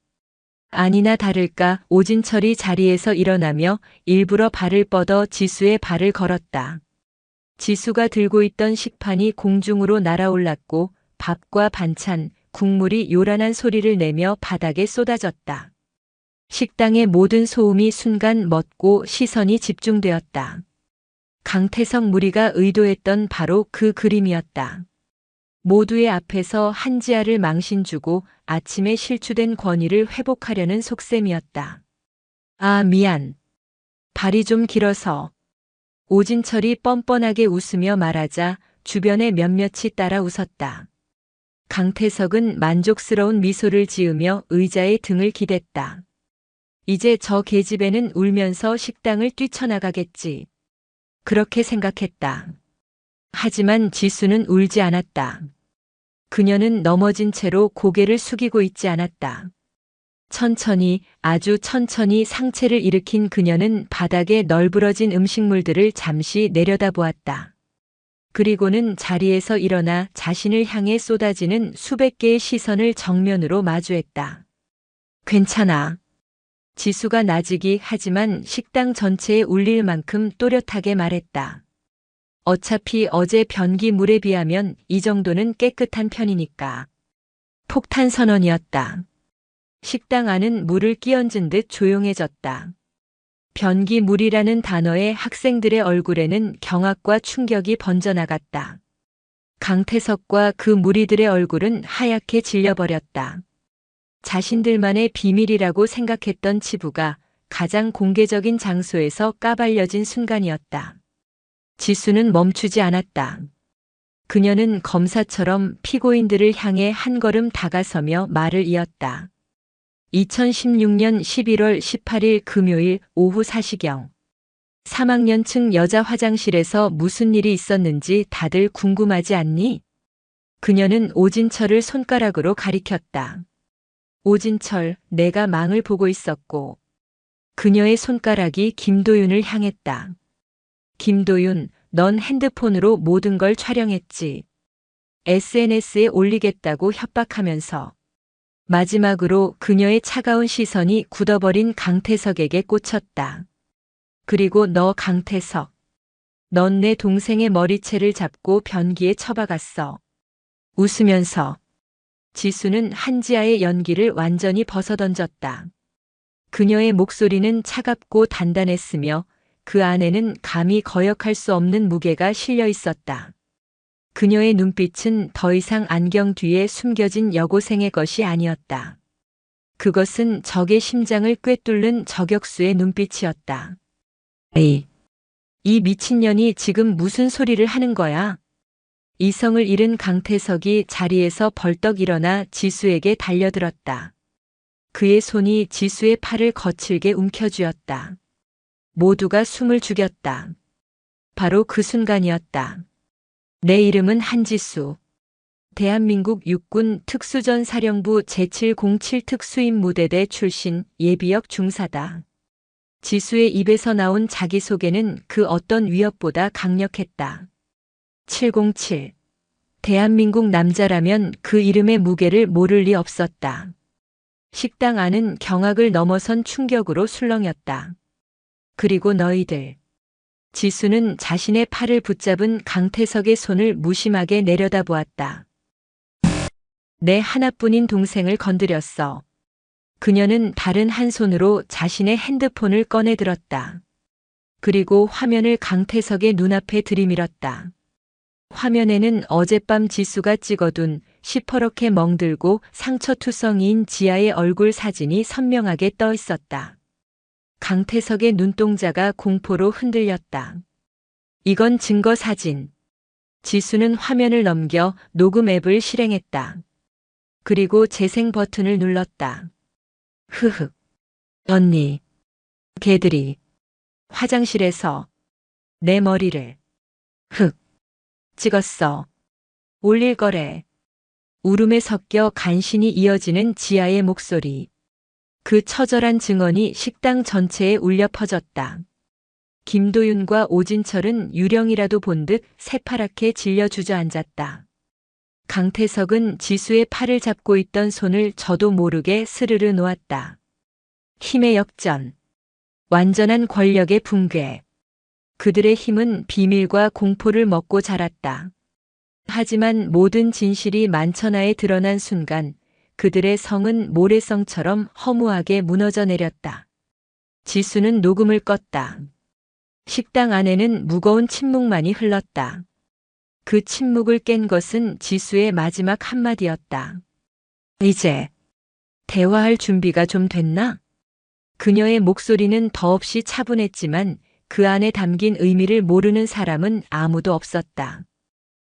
아니나 다를까 오진철이 자리에서 일어나며 일부러 발을 뻗어 지수의 발을 걸었다. 지수가 들고 있던 식판이 공중으로 날아올랐고 밥과 반찬, 국물이 요란한 소리를 내며 바닥에 쏟아졌다. 식당의 모든 소음이 순간 멎고 시선이 집중되었다. 강태석 무리가 의도했던 바로 그 그림이었다. 모두의 앞에서 한지아를 망신주고 아침에 실추된 권위를 회복하려는 속셈이었다. 아, 미안. 발이 좀 길어서. 오진철이 뻔뻔하게 웃으며 말하자 주변의 몇몇이 따라 웃었다. 강태석은 만족스러운 미소를 지으며 의자에 등을 기댔다. 이제 저 계집애는 울면서 식당을 뛰쳐나가겠지. 그렇게 생각했다. 하지만 지수는 울지 않았다. 그녀는 넘어진 채로 고개를 숙이고 있지 않았다. 천천히, 아주 천천히 상체를 일으킨 그녀는 바닥에 널브러진 음식물들을 잠시 내려다보았다. 그리고는 자리에서 일어나 자신을 향해 쏟아지는 수백 개의 시선을 정면으로 마주했다. 괜찮아. 지수가 나지기 하지만 식당 전체에 울릴 만큼 또렷하게 말했다. 어차피 어제 변기물에 비하면 이 정도는 깨끗한 편이니까. 폭탄 선언이었다. 식당 안은 물을 끼얹은 듯 조용해졌다. 변기물이라는 단어에 학생들의 얼굴에는 경악과 충격이 번져나갔다. 강태석과 그 무리들의 얼굴은 하얗게 질려버렸다. 자신들만의 비밀이라고 생각했던 치부가 가장 공개적인 장소에서 까발려진 순간이었다. 지수는 멈추지 않았다. 그녀는 검사처럼 피고인들을 향해 한 걸음 다가서며 말을 이었다. 2016년 11월 18일 금요일 오후 4시경. 3학년층 여자 화장실에서 무슨 일이 있었는지 다들 궁금하지 않니? 그녀는 오진철을 손가락으로 가리켰다. 오진철, 내가 망을 보고 있었고. 그녀의 손가락이 김도윤을 향했다. 김도윤, 넌 핸드폰으로 모든 걸 촬영했지. SNS에 올리겠다고 협박하면서. 마지막으로 그녀의 차가운 시선이 굳어버린 강태석에게 꽂혔다. 그리고 너 강태석. 넌 내 동생의 머리채를 잡고 변기에 처박았어. 웃으면서. 지수는 한지아의 연기를 완전히 벗어던졌다. 그녀의 목소리는 차갑고 단단했으며 그 안에는 감히 거역할 수 없는 무게가 실려 있었다. 그녀의 눈빛은 더 이상 안경 뒤에 숨겨진 여고생의 것이 아니었다. 그것은 적의 심장을 꿰뚫는 저격수의 눈빛이었다. 에이, 이 미친년이 지금 무슨 소리를 하는 거야? 이성을 잃은 강태석이 자리에서 벌떡 일어나 지수에게 달려들었다. 그의 손이 지수의 팔을 거칠게 움켜쥐었다. 모두가 숨을 죽였다. 바로 그 순간이었다. 내 이름은 한지수. 대한민국 육군 특수전사령부 제707 특수임무대대 출신 예비역 중사다. 지수의 입에서 나온 자기소개는 그 어떤 위협보다 강력했다. 707. 대한민국 남자라면 그 이름의 무게를 모를 리 없었다. 식당 안은 경악을 넘어선 충격으로 술렁였다. 그리고 너희들. 지수는 자신의 팔을 붙잡은 강태석의 손을 무심하게 내려다보았다. 내 하나뿐인 동생을 건드렸어. 그녀는 다른 한 손으로 자신의 핸드폰을 꺼내 들었다. 그리고 화면을 강태석의 눈앞에 들이밀었다. 화면에는 어젯밤 지수가 찍어둔 시퍼렇게 멍들고 상처투성이인 지아의 얼굴 사진이 선명하게 떠 있었다. 강태석의 눈동자가 공포로 흔들렸다. 이건 증거 사진. 지수는 화면을 넘겨 녹음 앱을 실행했다. 그리고 재생 버튼을 눌렀다. 흐흐. 언니. 걔들이 화장실에서 내 머리를 찍었어. 올릴 거래. 울음에 섞여 간신히 이어지는 지아의 목소리. 그 처절한 증언이 식당 전체에 울려 퍼졌다. 김도윤과 오진철은 유령이라도 본 듯 새파랗게 질려 주저앉았다. 강태석은 지수의 팔을 잡고 있던 손을 저도 모르게 스르르 놓았다. 힘의 역전. 완전한 권력의 붕괴. 그들의 힘은 비밀과 공포를 먹고 자랐다. 하지만 모든 진실이 만천하에 드러난 순간 그들의 성은 모래성처럼 허무하게 무너져 내렸다. 지수는 녹음을 껐다. 식당 안에는 무거운 침묵만이 흘렀다. 그 침묵을 깬 것은 지수의 마지막 한마디였다. 이제 대화할 준비가 좀 됐나? 그녀의 목소리는 더없이 차분했지만 그 안에 담긴 의미를 모르는 사람은 아무도 없었다.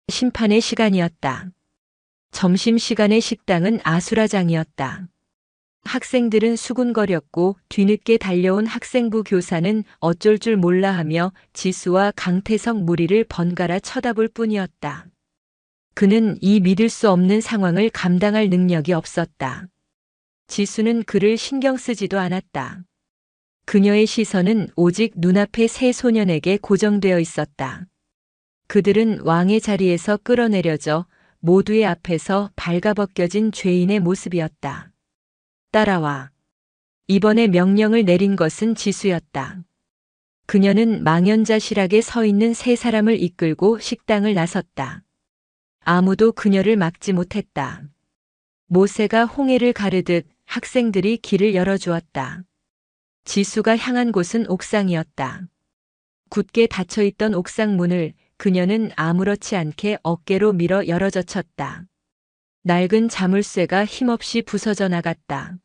심판의 시간이었다. 점심시간의 식당은 아수라장이었다. 학생들은 수군거렸고 뒤늦게 달려온 학생부 교사는 어쩔 줄 몰라 하며 지수와 강태석 무리를 번갈아 쳐다볼 뿐이었다. 그는 이 믿을 수 없는 상황을 감당할 능력이 없었다. 지수는 그를 신경 쓰지도 않았다. 그녀의 시선은 오직 눈앞의 세 소년에게 고정되어 있었다. 그들은 왕의 자리에서 끌어내려져 모두의 앞에서 발가벗겨진 죄인의 모습이었다. 따라와. 이번에 명령을 내린 것은 지수였다. 그녀는 망연자실하게 서 있는 세 사람을 이끌고 식당을 나섰다. 아무도 그녀를 막지 못했다. 모세가 홍해를 가르듯 학생들이 길을 열어주었다. 지수가 향한 곳은 옥상이었다. 굳게 닫혀있던 옥상 문을 그녀는 아무렇지 않게 어깨로 밀어 열어젖혔다. 낡은 자물쇠가 힘없이 부서져 나갔다.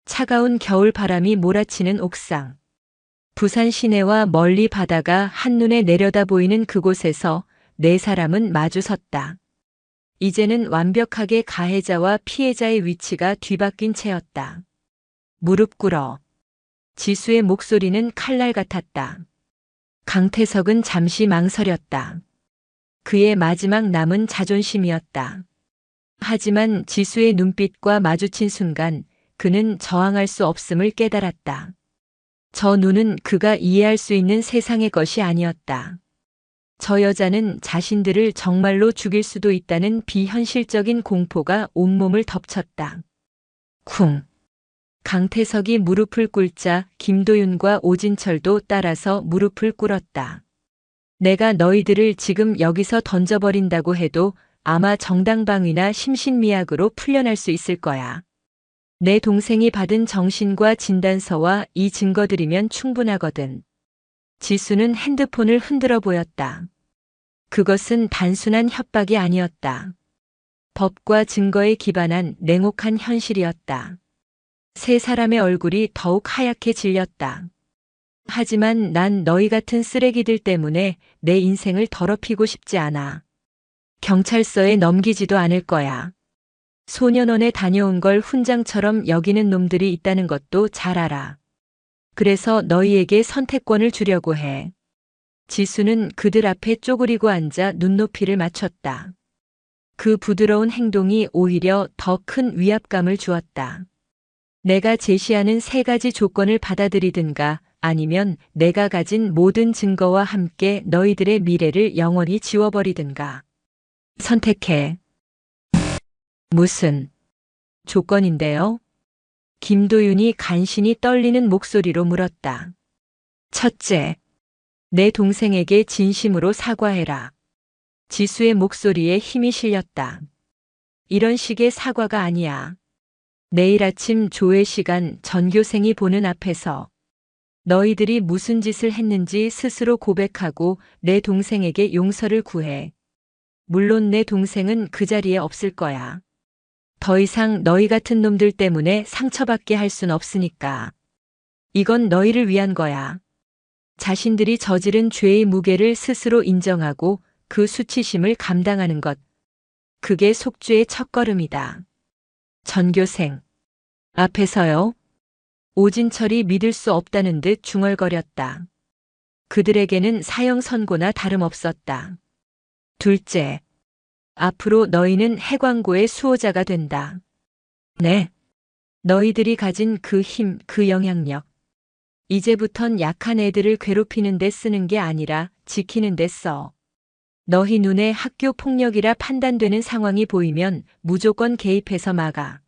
차가운 겨울 바람이 몰아치는 옥상. 부산 시내와 멀리 바다가 한눈에 내려다 보이는 그곳에서 네 사람은 마주섰다. 이제는 완벽하게 가해자와 피해자의 위치가 뒤바뀐 채였다. 무릎 꿇어. 지수의 목소리는 칼날 같았다. 강태석은 잠시 망설였다. 그의 마지막 남은 자존심이었다. 하지만 지수의 눈빛과 마주친 순간 그는 저항할 수 없음을 깨달았다. 저 눈은 그가 이해할 수 있는 세상의 것이 아니었다. 저 여자는 자신들을 정말로 죽일 수도 있다는 비현실적인 공포가 온몸을 덮쳤다. 쿵. 강태석이 무릎을 꿇자 김도윤과 오진철도 따라서 무릎을 꿇었다. 내가 너희들을 지금 여기서 던져버린다고 해도 아마 정당방위나 심신미약으로 풀려날 수 있을 거야. 내 동생이 받은 정신과 진단서와 이 증거들이면 충분하거든. 지수는 핸드폰을 흔들어 보였다. 그것은 단순한 협박이 아니었다. 법과 증거에 기반한 냉혹한 현실이었다. 세 사람의 얼굴이 더욱 하얗게 질렸다. 하지만 난 너희 같은 쓰레기들 때문에 내 인생을 더럽히고 싶지 않아. 경찰서에 넘기지도 않을 거야. 소년원에 다녀온 걸 훈장처럼 여기는 놈들이 있다는 것도 잘 알아. 그래서 너희에게 선택권을 주려고 해. 지수는 그들 앞에 쪼그리고 앉아 눈높이를 맞췄다. 그 부드러운 행동이 오히려 더 큰 위압감을 주었다. 내가 제시하는 세 가지 조건을 받아들이든가 아니면 내가 가진 모든 증거와 함께 너희들의 미래를 영원히 지워버리든가. 선택해. 무슨 조건인데요? 김도윤이 간신히 떨리는 목소리로 물었다. 첫째, 내 동생에게 진심으로 사과해라. 지수의 목소리에 힘이 실렸다. 이런 식의 사과가 아니야. 내일 아침 조회 시간 전교생이 보는 앞에서 너희들이 무슨 짓을 했는지 스스로 고백하고 내 동생에게 용서를 구해. 물론 내 동생은 그 자리에 없을 거야. 더 이상 너희 같은 놈들 때문에 상처받게 할 순 없으니까. 이건 너희를 위한 거야. 자신들이 저지른 죄의 무게를 스스로 인정하고 그 수치심을 감당하는 것. 그게 속죄의 첫걸음이다. 전교생. 앞에서요. 오진철이 믿을 수 없다는 듯 중얼거렸다. 그들에게는 사형 선고나 다름없었다. 둘째. 앞으로 너희는 해광고의 수호자가 된다. 네. 너희들이 가진 그 힘, 그 영향력. 이제부턴 약한 애들을 괴롭히는 데 쓰는 게 아니라 지키는 데 써. 너희 눈에 학교 폭력이라 판단되는 상황이 보이면 무조건 개입해서 막아.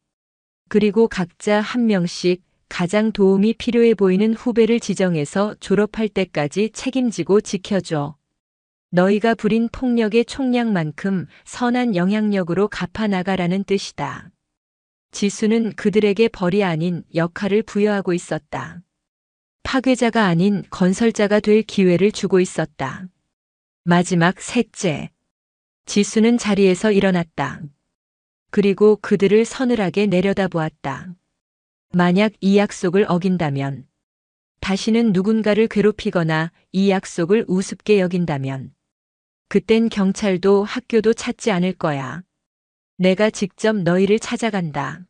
그리고 각자 한 명씩 가장 도움이 필요해 보이는 후배를 지정해서 졸업할 때까지 책임지고 지켜줘. 너희가 부린 폭력의 총량만큼 선한 영향력으로 갚아나가라는 뜻이다. 지수는 그들에게 벌이 아닌 역할을 부여하고 있었다. 파괴자가 아닌 건설자가 될 기회를 주고 있었다. 마지막 셋째. 지수는 자리에서 일어났다. 그리고 그들을 서늘하게 내려다보았다. 만약 이 약속을 어긴다면, 다시는 누군가를 괴롭히거나 이 약속을 우습게 여긴다면, 그땐 경찰도 학교도 찾지 않을 거야. 내가 직접 너희를 찾아간다.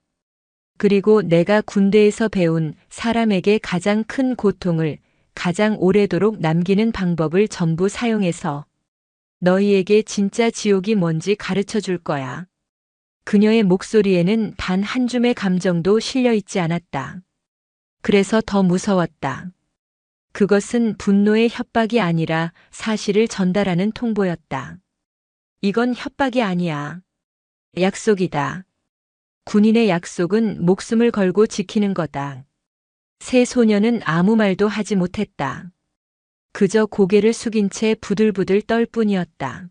그리고 내가 군대에서 배운 사람에게 가장 큰 고통을 가장 오래도록 남기는 방법을 전부 사용해서 너희에게 진짜 지옥이 뭔지 가르쳐 줄 거야. 그녀의 목소리에는 단 한 줌의 감정도 실려 있지 않았다. 그래서 더 무서웠다. 그것은 분노의 협박이 아니라 사실을 전달하는 통보였다. 이건 협박이 아니야. 약속이다. 군인의 약속은 목숨을 걸고 지키는 거다. 세 소녀는 아무 말도 하지 못했다. 그저 고개를 숙인 채 부들부들 떨 뿐이었다.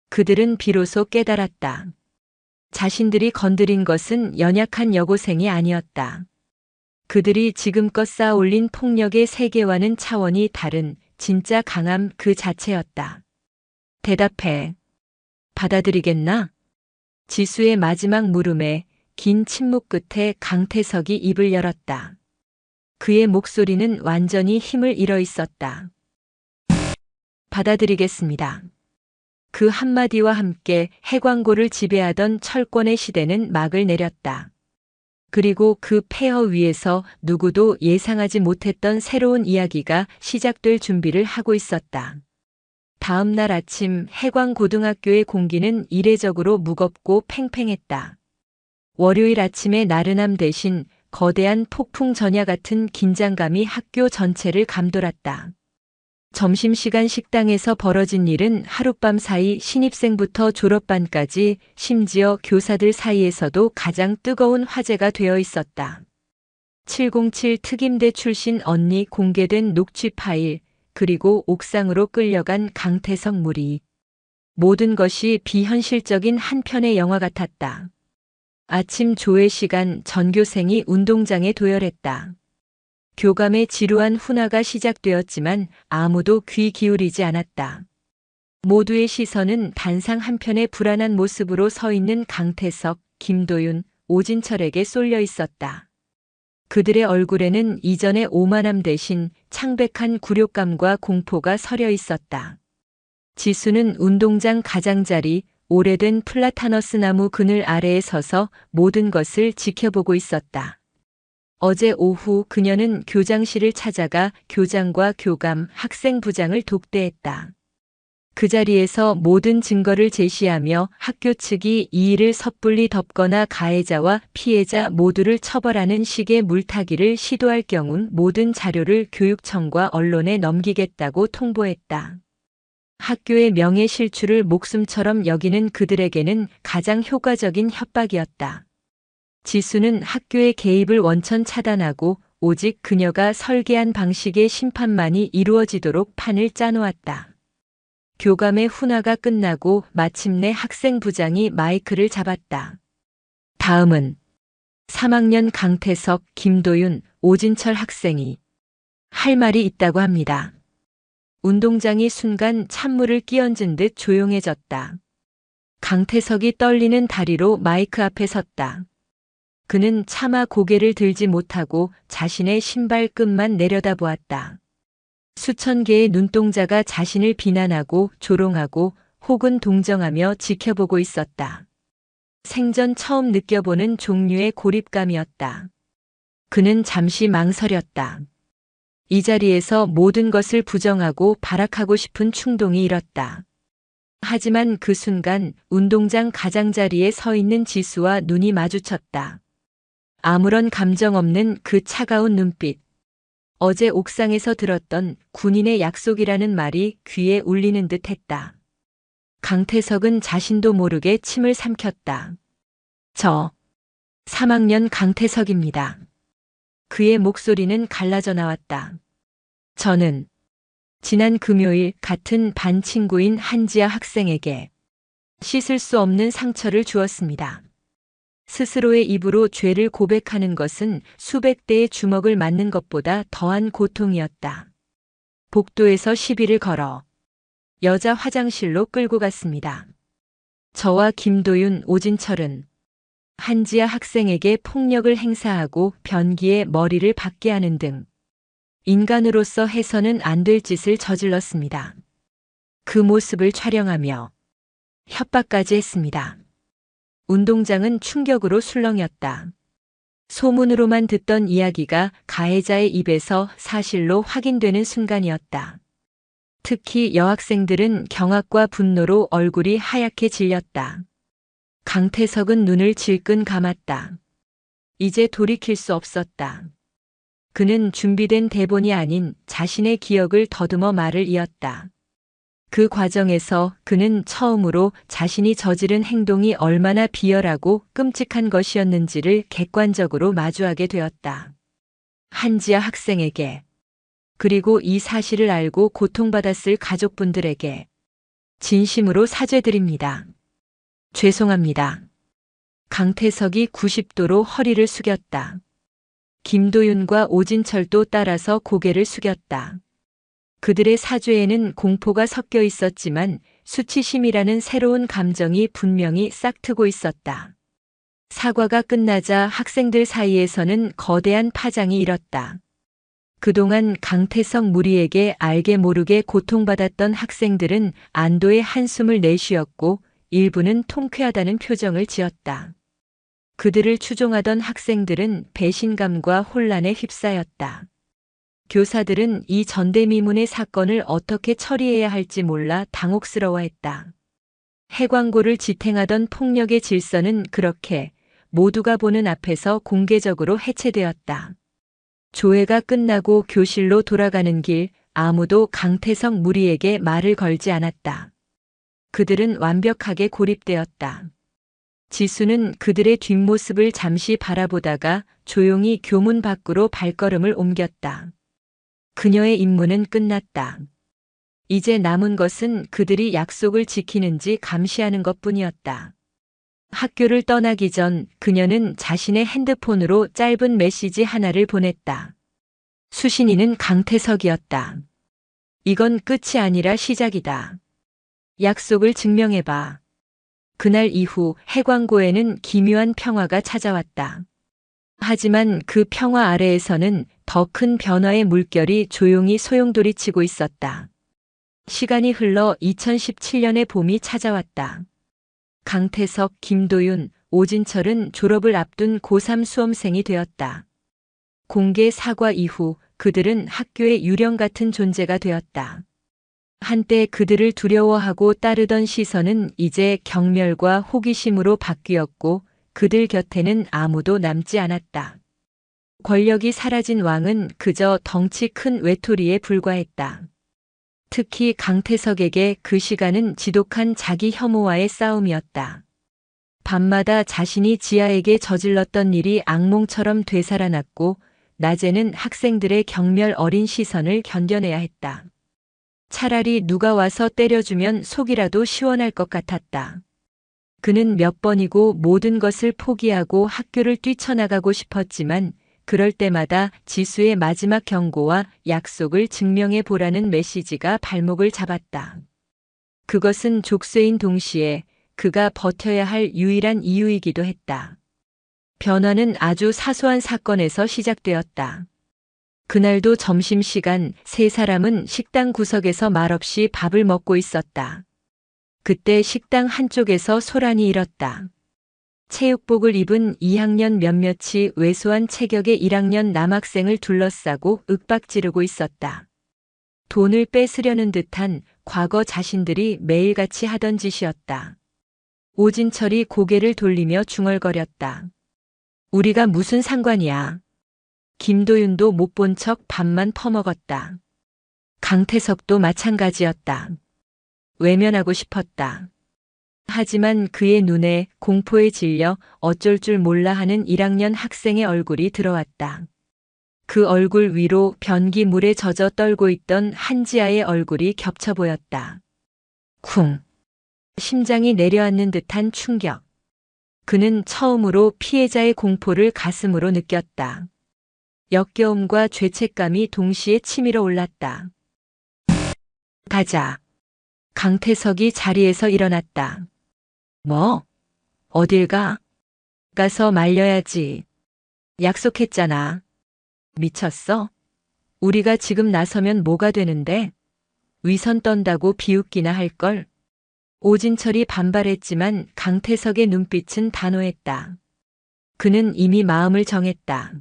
그들은 비로소 깨달았다. 자신들이 건드린 것은 연약한 여고생이 아니었다. 그들이 지금껏 쌓아올린 폭력의 세계와는 차원이 다른 진짜 강함 그 자체였다. 대답해. 받아들이겠나? 지수의 마지막 물음에 긴 침묵 끝에 강태석이 입을 열었다. 그의 목소리는 완전히 힘을 잃어 있었다. 받아들이겠습니다. 그 한마디와 함께 해광고를 지배하던 철권의 시대는 막을 내렸다. 그리고 그 폐허 위에서 누구도 예상하지 못했던 새로운 이야기가 시작될 준비를 하고 있었다. 다음 날 아침 해광고등학교의 공기는 이례적으로 무겁고 팽팽했다. 월요일 아침의 나른함 대신 거대한 폭풍 전야 같은 긴장감이 학교 전체를 감돌았다. 점심시간 식당에서 벌어진 일은 하룻밤 사이 신입생부터 졸업반까지 심지어 교사들 사이에서도 가장 뜨거운 화제가 되어 있었다. 707 특임대 출신 언니 공개된 녹취 파일, 그리고 옥상으로 끌려간 강태석 무리. 모든 것이 비현실적인 한 편의 영화 같았다. 아침 조회 시간 전교생이 운동장에 도열했다. 교감의 지루한 훈화가 시작되었지만 아무도 귀 기울이지 않았다. 모두의 시선은 단상 한편의 불안한 모습으로 서 있는 강태석, 김도윤, 오진철에게 쏠려 있었다. 그들의 얼굴에는 이전의 오만함 대신 창백한 굴욕감과 공포가 서려 있었다. 지수는 운동장 가장자리, 오래된 플라타너스 나무 그늘 아래에 서서 모든 것을 지켜보고 있었다. 어제 오후 그녀는 교장실을 찾아가 교장과 교감, 학생부장을 독대했다. 그 자리에서 모든 증거를 제시하며 학교 측이 이 일을 섣불리 덮거나 가해자와 피해자 모두를 처벌하는 식의 물타기를 시도할 경우 모든 자료를 교육청과 언론에 넘기겠다고 통보했다. 학교의 명예 실추를 목숨처럼 여기는 그들에게는 가장 효과적인 협박이었다. 지수는 학교의 개입을 원천 차단하고 오직 그녀가 설계한 방식의 심판만이 이루어지도록 판을 짜놓았다. 교감의 훈화가 끝나고 마침내 학생 부장이 마이크를 잡았다. 다음은 3학년 강태석, 김도윤, 오진철 학생이 할 말이 있다고 합니다. 운동장이 순간 찬물을 끼얹은 듯 조용해졌다. 강태석이 떨리는 다리로 마이크 앞에 섰다. 그는 차마 고개를 들지 못하고 자신의 신발끈만 내려다보았다. 수천 개의 눈동자가 자신을 비난하고 조롱하고 혹은 동정하며 지켜보고 있었다. 생전 처음 느껴보는 종류의 고립감이었다. 그는 잠시 망설였다. 이 자리에서 모든 것을 부정하고 발악하고 싶은 충동이 일었다. 하지만 그 순간 운동장 가장자리에 서 있는 지수와 눈이 마주쳤다. 아무런 감정 없는 그 차가운 눈빛. 어제 옥상에서 들었던 군인의 약속이라는 말이 귀에 울리는 듯 했다. 강태석은 자신도 모르게 침을 삼켰다. 저 3학년 강태석입니다. 그의 목소리는 갈라져 나왔다. 저는 지난 금요일 같은 반 친구인 한지아 학생에게 씻을 수 없는 상처를 주었습니다. 스스로의 입으로 죄를 고백하는 것은 수백 대의 주먹을 맞는 것보다 더한 고통이었다. 복도에서 시비를 걸어 여자 화장실로 끌고 갔습니다. 저와 김도윤, 오진철은 한지아 학생에게 폭력을 행사하고 변기에 머리를 박게 하는 등 인간으로서 해서는 안 될 짓을 저질렀습니다. 그 모습을 촬영하며 협박까지 했습니다. 운동장은 충격으로 술렁였다. 소문으로만 듣던 이야기가 가해자의 입에서 사실로 확인되는 순간이었다. 특히 여학생들은 경악과 분노로 얼굴이 하얗게 질렸다. 강태석은 눈을 질끈 감았다. 이제 돌이킬 수 없었다. 그는 준비된 대본이 아닌 자신의 기억을 더듬어 말을 이었다. 그 과정에서 그는 처음으로 자신이 저지른 행동이 얼마나 비열하고 끔찍한 것이었는지를 객관적으로 마주하게 되었다. 한지아 학생에게, 그리고 이 사실을 알고 고통받았을 가족분들에게 진심으로 사죄드립니다. 죄송합니다. 강태석이 90도로 허리를 숙였다. 김도윤과 오진철도 따라서 고개를 숙였다. 그들의 사죄에는 공포가 섞여 있었지만 수치심이라는 새로운 감정이 분명히 싹트고 있었다. 사과가 끝나자 학생들 사이에서는 거대한 파장이 일었다. 그동안 강태석 무리에게 알게 모르게 고통받았던 학생들은 안도의 한숨을 내쉬었고 일부는 통쾌하다는 표정을 지었다. 그들을 추종하던 학생들은 배신감과 혼란에 휩싸였다. 교사들은 이 전대미문의 사건을 어떻게 처리해야 할지 몰라 당혹스러워했다. 해광고를 지탱하던 폭력의 질서는 그렇게 모두가 보는 앞에서 공개적으로 해체되었다. 조회가 끝나고 교실로 돌아가는 길, 아무도 강태석 무리에게 말을 걸지 않았다. 그들은 완벽하게 고립되었다. 지수는 그들의 뒷모습을 잠시 바라보다가 조용히 교문 밖으로 발걸음을 옮겼다. 그녀의 임무는 끝났다. 이제 남은 것은 그들이 약속을 지키는지 감시하는 것뿐이었다. 학교를 떠나기 전 그녀는 자신의 핸드폰으로 짧은 메시지 하나를 보냈다. 수신이는 강태석이었다. 이건 끝이 아니라 시작이다. 약속을 증명해봐. 그날 이후 해광고에는 기묘한 평화가 찾아왔다. 하지만 그 평화 아래에서는 더 큰 변화의 물결이 조용히 소용돌이치고 있었다. 시간이 흘러 2017년의 봄이 찾아왔다. 강태석, 김도윤, 오진철은 졸업을 앞둔 고3 수험생이 되었다. 공개 사과 이후 그들은 학교의 유령 같은 존재가 되었다. 한때 그들을 두려워하고 따르던 시선은 이제 경멸과 호기심으로 바뀌었고 그들 곁에는 아무도 남지 않았다. 권력이 사라진 왕은 그저 덩치 큰 외톨이에 불과했다. 특히 강태석에게 그 시간은 지독한 자기 혐오와의 싸움이었다. 밤마다 자신이 지아에게 저질렀던 일이 악몽처럼 되살아났고 낮에는 학생들의 경멸 어린 시선을 견뎌내야 했다. 차라리 누가 와서 때려주면 속이라도 시원할 것 같았다. 그는 몇 번이고 모든 것을 포기하고 학교를 뛰쳐나가고 싶었지만 그럴 때마다 지수의 마지막 경고와 약속을 증명해 보라는 메시지가 발목을 잡았다. 그것은 족쇄인 동시에 그가 버텨야 할 유일한 이유이기도 했다. 변화는 아주 사소한 사건에서 시작되었다. 그날도 점심시간 세 사람은 식당 구석에서 말없이 밥을 먹고 있었다. 그때 식당 한쪽에서 소란이 일었다. 체육복을 입은 2학년 몇몇이 왜소한 체격의 1학년 남학생을 둘러싸고 윽박지르고 있었다. 돈을 뺏으려는 듯한 과거 자신들이 매일같이 하던 짓이었다. 오진철이 고개를 돌리며 중얼거렸다. 우리가 무슨 상관이야. 김도윤도 못 본 척 밥만 퍼먹었다. 강태석도 마찬가지였다. 외면하고 싶었다. 하지만 그의 눈에 공포에 질려 어쩔 줄 몰라 하는 1학년 학생의 얼굴이 들어왔다. 그 얼굴 위로 변기물에 젖어 떨고 있던 한지아의 얼굴이 겹쳐 보였다. 쿵. 심장이 내려앉는 듯한 충격. 그는 처음으로 피해자의 공포를 가슴으로 느꼈다. 역겨움과 죄책감이 동시에 치밀어 올랐다. 가자. 강태석이 자리에서 일어났다. 뭐? 어딜 가? 가서 말려야지. 약속했잖아. 미쳤어? 우리가 지금 나서면 뭐가 되는데? 위선 떤다고 비웃기나 할걸? 오진철이 반발했지만 강태석의 눈빛은 단호했다. 그는 이미 마음을 정했다.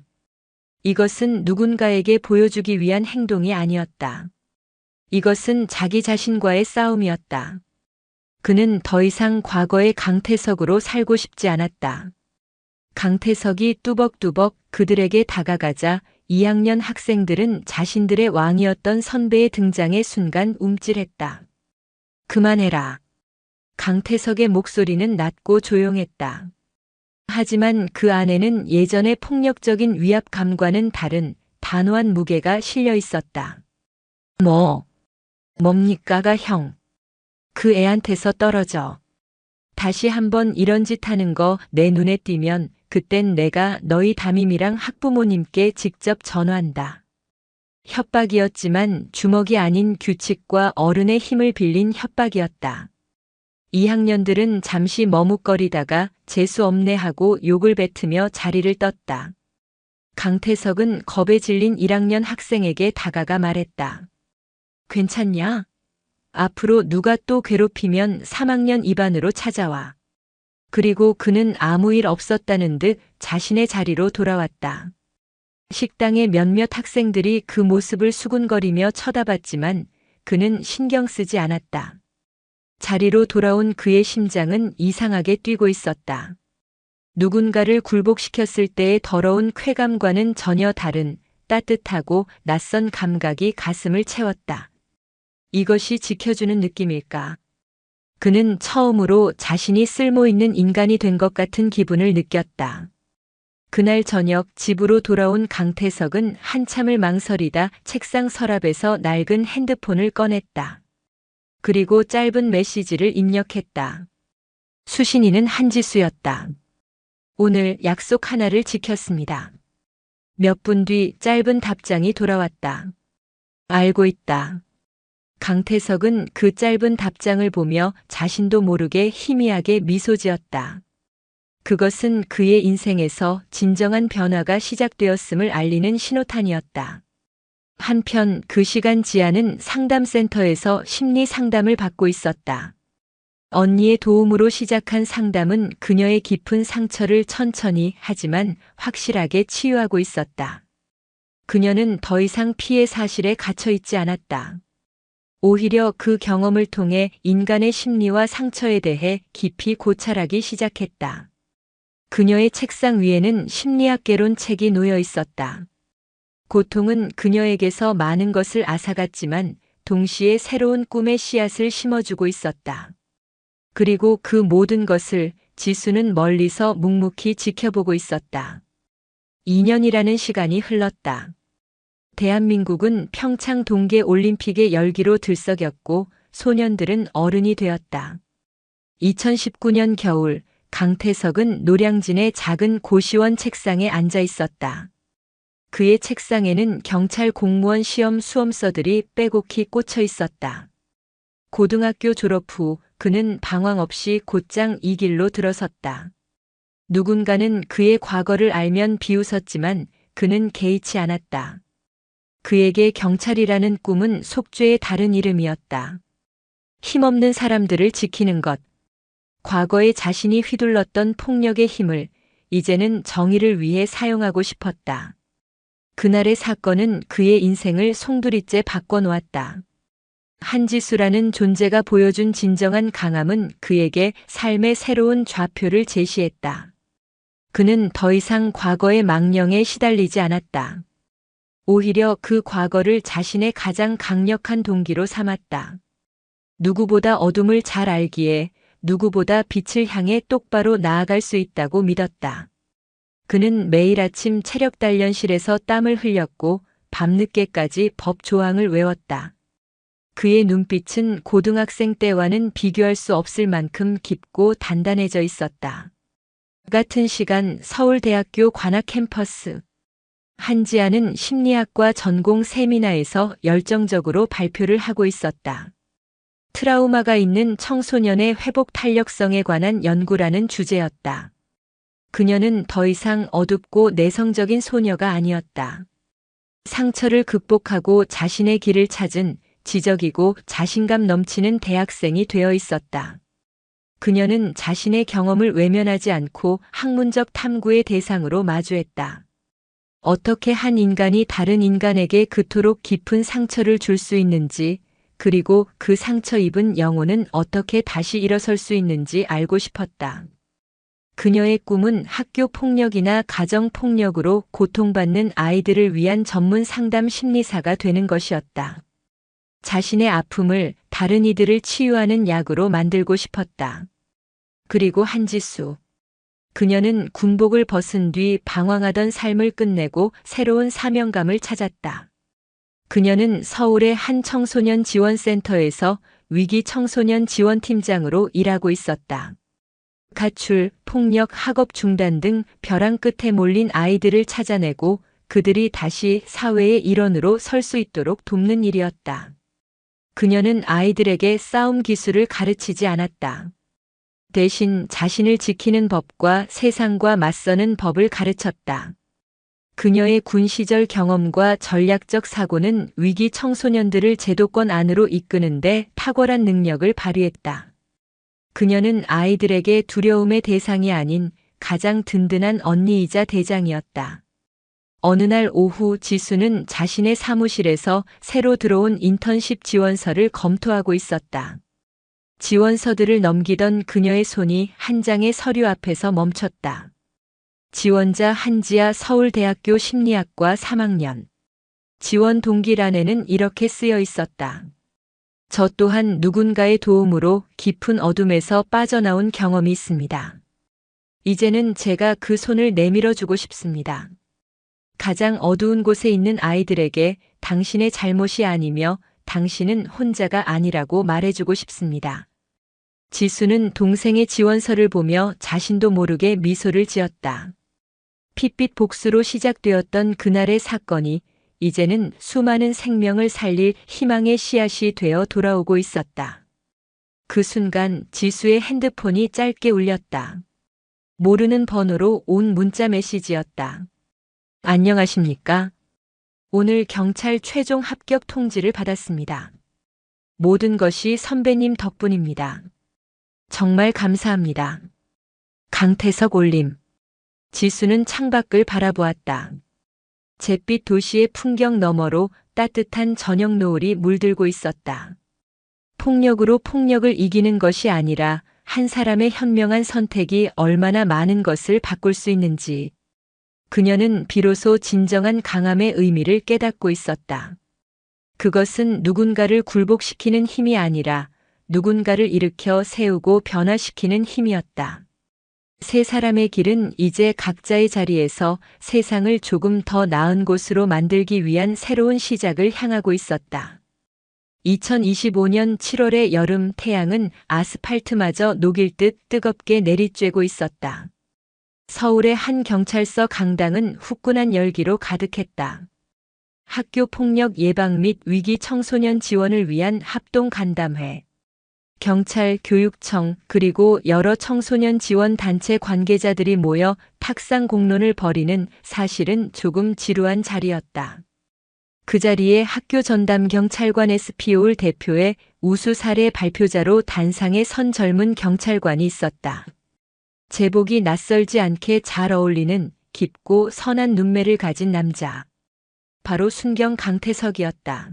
이것은 누군가에게 보여주기 위한 행동이 아니었다. 이것은 자기 자신과의 싸움이었다. 그는 더 이상 과거의 강태석으로 살고 싶지 않았다. 강태석이 뚜벅뚜벅 그들에게 다가가자 2학년 학생들은 자신들의 왕이었던 선배의 등장의 순간 움찔했다. 그만해라. 강태석의 목소리는 낮고 조용했다. 하지만 그 안에는 예전의 폭력적인 위압감과는 다른 단호한 무게가 실려 있었다. 뭡니까가 형. 그 애한테서 떨어져. 다시 한번 이런 짓 하는 거 내 눈에 띄면 그땐 내가 너희 담임이랑 학부모님께 직접 전화한다. 협박이었지만 주먹이 아닌 규칙과 어른의 힘을 빌린 협박이었다. 2학년들은 잠시 머뭇거리다가 재수 없네 하고 욕을 뱉으며 자리를 떴다. 강태석은 겁에 질린 1학년 학생에게 다가가 말했다. 괜찮냐? 앞으로 누가 또 괴롭히면 3학년 2반으로 찾아와. 그리고 그는 아무 일 없었다는 듯 자신의 자리로 돌아왔다. 식당의 몇몇 학생들이 그 모습을 수군거리며 쳐다봤지만 그는 신경 쓰지 않았다. 자리로 돌아온 그의 심장은 이상하게 뛰고 있었다. 누군가를 굴복시켰을 때의 더러운 쾌감과는 전혀 다른 따뜻하고 낯선 감각이 가슴을 채웠다. 이것이 지켜주는 느낌일까? 그는 처음으로 자신이 쓸모있는 인간이 된 것 같은 기분을 느꼈다. 그날 저녁 집으로 돌아온 강태석은 한참을 망설이다 책상 서랍에서 낡은 핸드폰을 꺼냈다. 그리고 짧은 메시지를 입력했다. 수신이는 한지수였다. 오늘 약속 하나를 지켰습니다. 몇 분 뒤 짧은 답장이 돌아왔다. 알고 있다. 강태석은 그 짧은 답장을 보며 자신도 모르게 희미하게 미소 지었다. 그것은 그의 인생에서 진정한 변화가 시작되었음을 알리는 신호탄이었다. 한편 그 시간 지아는 상담센터에서 심리 상담을 받고 있었다. 언니의 도움으로 시작한 상담은 그녀의 깊은 상처를 천천히 하지만 확실하게 치유하고 있었다. 그녀는 더 이상 피해 사실에 갇혀 있지 않았다. 오히려 그 경험을 통해 인간의 심리와 상처에 대해 깊이 고찰하기 시작했다. 그녀의 책상 위에는 심리학개론 책이 놓여 있었다. 고통은 그녀에게서 많은 것을 앗아갔지만 동시에 새로운 꿈의 씨앗을 심어주고 있었다. 그리고 그 모든 것을 지수는 멀리서 묵묵히 지켜보고 있었다. 2년이라는 시간이 흘렀다. 대한민국은 평창 동계 올림픽의 열기로 들썩였고 소년들은 어른이 되었다. 2019년 겨울 강태석은 노량진의 작은 고시원 책상에 앉아 있었다. 그의 책상에는 경찰 공무원 시험 수험서들이 빼곡히 꽂혀 있었다. 고등학교 졸업 후 그는 방황 없이 곧장 이 길로 들어섰다. 누군가는 그의 과거를 알면 비웃었지만 그는 개의치 않았다. 그에게 경찰이라는 꿈은 속죄의 다른 이름이었다. 힘없는 사람들을 지키는 것. 과거에 자신이 휘둘렀던 폭력의 힘을 이제는 정의를 위해 사용하고 싶었다. 그날의 사건은 그의 인생을 송두리째 바꿔놓았다. 한지수라는 존재가 보여준 진정한 강함은 그에게 삶의 새로운 좌표를 제시했다. 그는 더 이상 과거의 망령에 시달리지 않았다. 오히려 그 과거를 자신의 가장 강력한 동기로 삼았다. 누구보다 어둠을 잘 알기에 누구보다 빛을 향해 똑바로 나아갈 수 있다고 믿었다. 그는 매일 아침 체력 단련실에서 땀을 흘렸고 밤늦게까지 법 조항을 외웠다. 그의 눈빛은 고등학생 때와는 비교할 수 없을 만큼 깊고 단단해져 있었다. 같은 시간 서울대학교 관악 캠퍼스. 한지아는 심리학과 전공 세미나에서 열정적으로 발표를 하고 있었다. 트라우마가 있는 청소년의 회복 탄력성에 관한 연구라는 주제였다. 그녀는 더 이상 어둡고 내성적인 소녀가 아니었다. 상처를 극복하고 자신의 길을 찾은 지적이고 자신감 넘치는 대학생이 되어 있었다. 그녀는 자신의 경험을 외면하지 않고 학문적 탐구의 대상으로 마주했다. 어떻게 한 인간이 다른 인간에게 그토록 깊은 상처를 줄 수 있는지, 그리고 그 상처 입은 영혼은 어떻게 다시 일어설 수 있는지 알고 싶었다. 그녀의 꿈은 학교 폭력이나 가정 폭력으로 고통받는 아이들을 위한 전문 상담 심리사가 되는 것이었다. 자신의 아픔을 다른 이들을 치유하는 약으로 만들고 싶었다. 그리고 한지수. 그녀는 군복을 벗은 뒤 방황하던 삶을 끝내고 새로운 사명감을 찾았다. 그녀는 서울의 한 청소년 지원센터에서 위기 청소년 지원팀장으로 일하고 있었다. 가출, 폭력, 학업 중단 등 벼랑 끝에 몰린 아이들을 찾아내고 그들이 다시 사회의 일원으로 설 수 있도록 돕는 일이었다. 그녀는 아이들에게 싸움 기술을 가르치지 않았다. 대신 자신을 지키는 법과 세상과 맞서는 법을 가르쳤다. 그녀의 군 시절 경험과 전략적 사고는 위기 청소년들을 제도권 안으로 이끄는데 탁월한 능력을 발휘했다. 그녀는 아이들에게 두려움의 대상이 아닌 가장 든든한 언니이자 대장이었다. 어느 날 오후 지수는 자신의 사무실에서 새로 들어온 인턴십 지원서를 검토하고 있었다. 지원서들을 넘기던 그녀의 손이 한 장의 서류 앞에서 멈췄다. 지원자 한지아 서울대학교 심리학과 3학년. 지원 동기란에는 이렇게 쓰여 있었다. 저 또한 누군가의 도움으로 깊은 어둠에서 빠져나온 경험이 있습니다. 이제는 제가 그 손을 내밀어 주고 싶습니다. 가장 어두운 곳에 있는 아이들에게 당신의 잘못이 아니며 당신은 혼자가 아니라고 말해주고 싶습니다. 지수는 동생의 지원서를 보며 자신도 모르게 미소를 지었다. 핏빛 복수로 시작되었던 그날의 사건이 이제는 수많은 생명을 살릴 희망의 씨앗이 되어 돌아오고 있었다. 그 순간 지수의 핸드폰이 짧게 울렸다. 모르는 번호로 온 문자 메시지였다. 안녕하십니까? 오늘 경찰 최종 합격 통지를 받았습니다. 모든 것이 선배님 덕분입니다. 정말 감사합니다. 강태석 올림. 지수는 창밖을 바라보았다. 잿빛 도시의 풍경 너머로 따뜻한 저녁 노을이 물들고 있었다. 폭력으로 폭력을 이기는 것이 아니라 한 사람의 현명한 선택이 얼마나 많은 것을 바꿀 수 있는지. 그녀는 비로소 진정한 강함의 의미를 깨닫고 있었다. 그것은 누군가를 굴복시키는 힘이 아니라 누군가를 일으켜 세우고 변화시키는 힘이었다. 세 사람의 길은 이제 각자의 자리에서 세상을 조금 더 나은 곳으로 만들기 위한 새로운 시작을 향하고 있었다. 2025년 7월의 여름 태양은 아스팔트마저 녹일 듯 뜨겁게 내리쬐고 있었다. 서울의 한 경찰서 강당은 후끈한 열기로 가득했다. 학교 폭력 예방 및 위기 청소년 지원을 위한 합동 간담회. 경찰, 교육청, 그리고 여러 청소년 지원 단체 관계자들이 모여 탁상 공론을 벌이는 사실은 조금 지루한 자리였다. 그 자리에 학교 전담 경찰관 SPOL 대표의 우수 사례 발표자로 단상에 선 젊은 경찰관이 있었다. 제복이 낯설지 않게 잘 어울리는 깊고 선한 눈매를 가진 남자. 바로 순경 강태석이었다.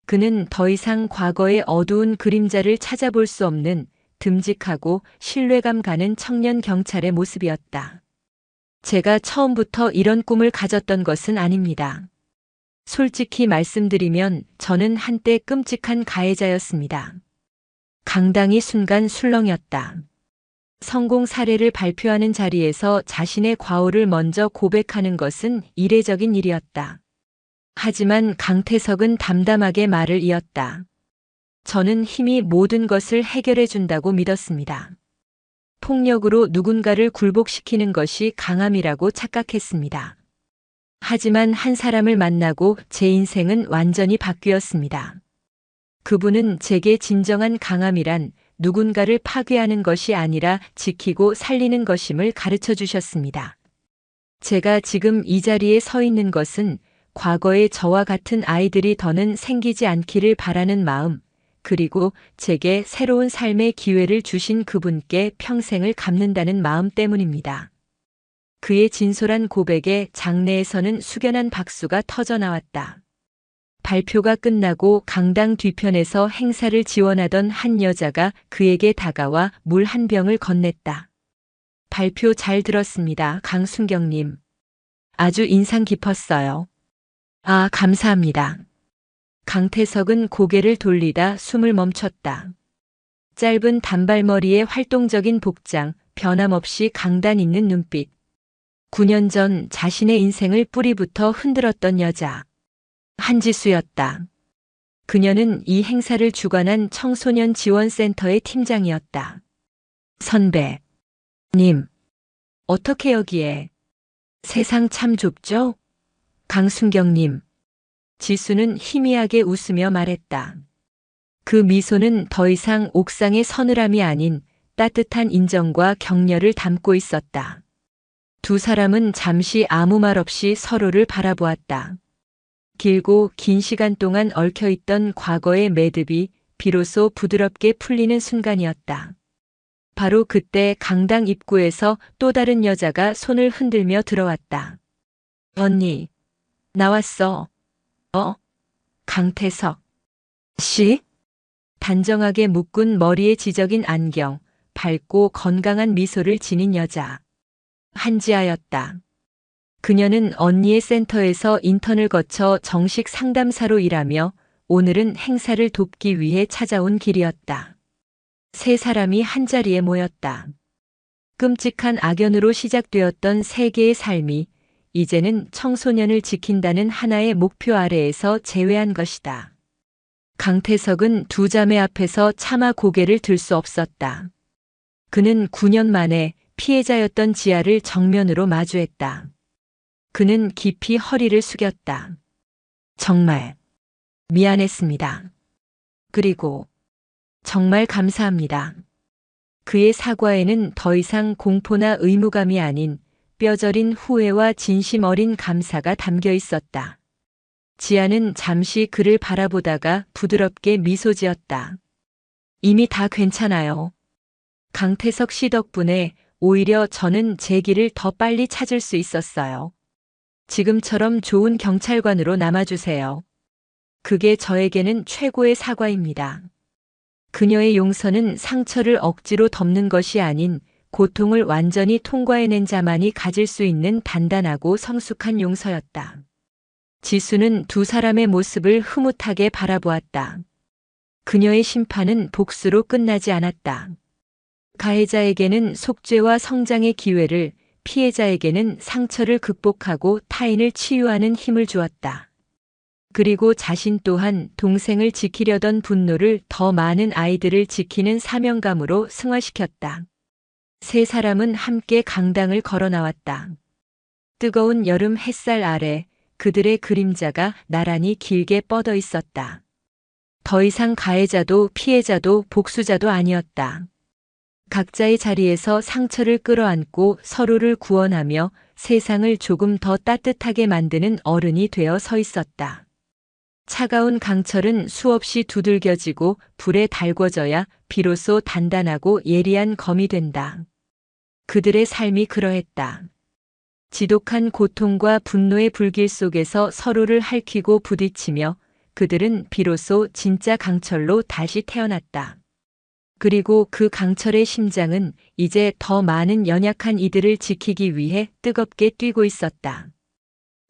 그는 더 이상 과거의 어두운 그림자를 찾아볼 수 없는 듬직하고 신뢰감 가는 청년 경찰의 모습이었다. 제가 처음부터 이런 꿈을 가졌던 것은 아닙니다. 솔직히 말씀드리면 저는 한때 끔찍한 가해자였습니다. 강당이 순간 술렁였다. 성공 사례를 발표하는 자리에서 자신의 과오를 먼저 고백하는 것은 이례적인 일이었다. 하지만 강태석은 담담하게 말을 이었다. 저는 힘이 모든 것을 해결해 준다고 믿었습니다. 폭력으로 누군가를 굴복시키는 것이 강함이라고 착각했습니다. 하지만 한 사람을 만나고 제 인생은 완전히 바뀌었습니다. 그분은 제게 진정한 강함이란 누군가를 파괴하는 것이 아니라 지키고 살리는 것임을 가르쳐 주셨습니다. 제가 지금 이 자리에 서 있는 것은 과거의 저와 같은 아이들이 더는 생기지 않기를 바라는 마음, 그리고 제게 새로운 삶의 기회를 주신 그분께 평생을 갚는다는 마음 때문입니다. 그의 진솔한 고백에 장내에서는 숙연한 박수가 터져 나왔다. 발표가 끝나고 강당 뒤편에서 행사를 지원하던 한 여자가 그에게 다가와 물 한 병을 건넸다. 발표 잘 들었습니다, 강순경님. 아주 인상 깊었어요. 아, 감사합니다. 강태석은 고개를 돌리다 숨을 멈췄다. 짧은 단발머리에 활동적인 복장, 변함없이 강단 있는 눈빛. 9년 전 자신의 인생을 뿌리부터 흔들었던 여자. 한지수였다. 그녀는 이 행사를 주관한 청소년 지원센터의 팀장이었다. 선배. 님. 어떻게 여기에? 세상 참 좁죠? 강순경님. 지수는 희미하게 웃으며 말했다. 그 미소는 더 이상 옥상의 서늘함이 아닌 따뜻한 인정과 격려를 담고 있었다. 두 사람은 잠시 아무 말 없이 서로를 바라보았다. 길고 긴 시간 동안 얽혀있던 과거의 매듭이 비로소 부드럽게 풀리는 순간이었다. 바로 그때 강당 입구에서 또 다른 여자가 손을 흔들며 들어왔다. 언니, 나왔어. 강태석 씨? 단정하게 묶은 머리에 지적인 안경, 밝고 건강한 미소를 지닌 여자. 한지아였다. 그녀는 언니의 센터에서 인턴을 거쳐 정식 상담사로 일하며 오늘은 행사를 돕기 위해 찾아온 길이었다. 세 사람이 한자리에 모였다. 끔찍한 악연으로 시작되었던 세 개의 삶이 이제는 청소년을 지킨다는 하나의 목표 아래에서 재회한 것이다. 강태석은 두 자매 앞에서 차마 고개를 들 수 없었다. 그는 9년 만에 피해자였던 지아를 정면으로 마주했다. 그는 깊이 허리를 숙였다. 정말 미안했습니다. 그리고 정말 감사합니다. 그의 사과에는 더 이상 공포나 의무감이 아닌 뼈저린 후회와 진심 어린 감사가 담겨 있었다. 지아는 잠시 그를 바라보다가 부드럽게 미소 지었다. 이미 다 괜찮아요. 강태석 씨 덕분에 오히려 저는 제 길을 더 빨리 찾을 수 있었어요. 지금처럼 좋은 경찰관으로 남아주세요. 그게 저에게는 최고의 사과입니다. 그녀의 용서는 상처를 억지로 덮는 것이 아닌 고통을 완전히 통과해낸 자만이 가질 수 있는 단단하고 성숙한 용서였다. 지수는 두 사람의 모습을 흐뭇하게 바라보았다. 그녀의 심판은 복수로 끝나지 않았다. 가해자에게는 속죄와 성장의 기회를, 피해자에게는 상처를 극복하고 타인을 치유하는 힘을 주었다. 그리고 자신 또한 동생을 지키려던 분노를 더 많은 아이들을 지키는 사명감으로 승화시켰다. 세 사람은 함께 강당을 걸어 나왔다. 뜨거운 여름 햇살 아래 그들의 그림자가 나란히 길게 뻗어 있었다. 더 이상 가해자도 피해자도 복수자도 아니었다. 각자의 자리에서 상처를 끌어안고 서로를 구원하며 세상을 조금 더 따뜻하게 만드는 어른이 되어 서 있었다. 차가운 강철은 수없이 두들겨지고 불에 달궈져야 비로소 단단하고 예리한 검이 된다. 그들의 삶이 그러했다. 지독한 고통과 분노의 불길 속에서 서로를 핥히고 부딪히며 그들은 비로소 진짜 강철로 다시 태어났다. 그리고 그 강철의 심장은 이제 더 많은 연약한 이들을 지키기 위해 뜨겁게 뛰고 있었다.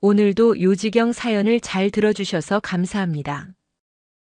오늘도 요지경 사연을 잘 들어주셔서 감사합니다.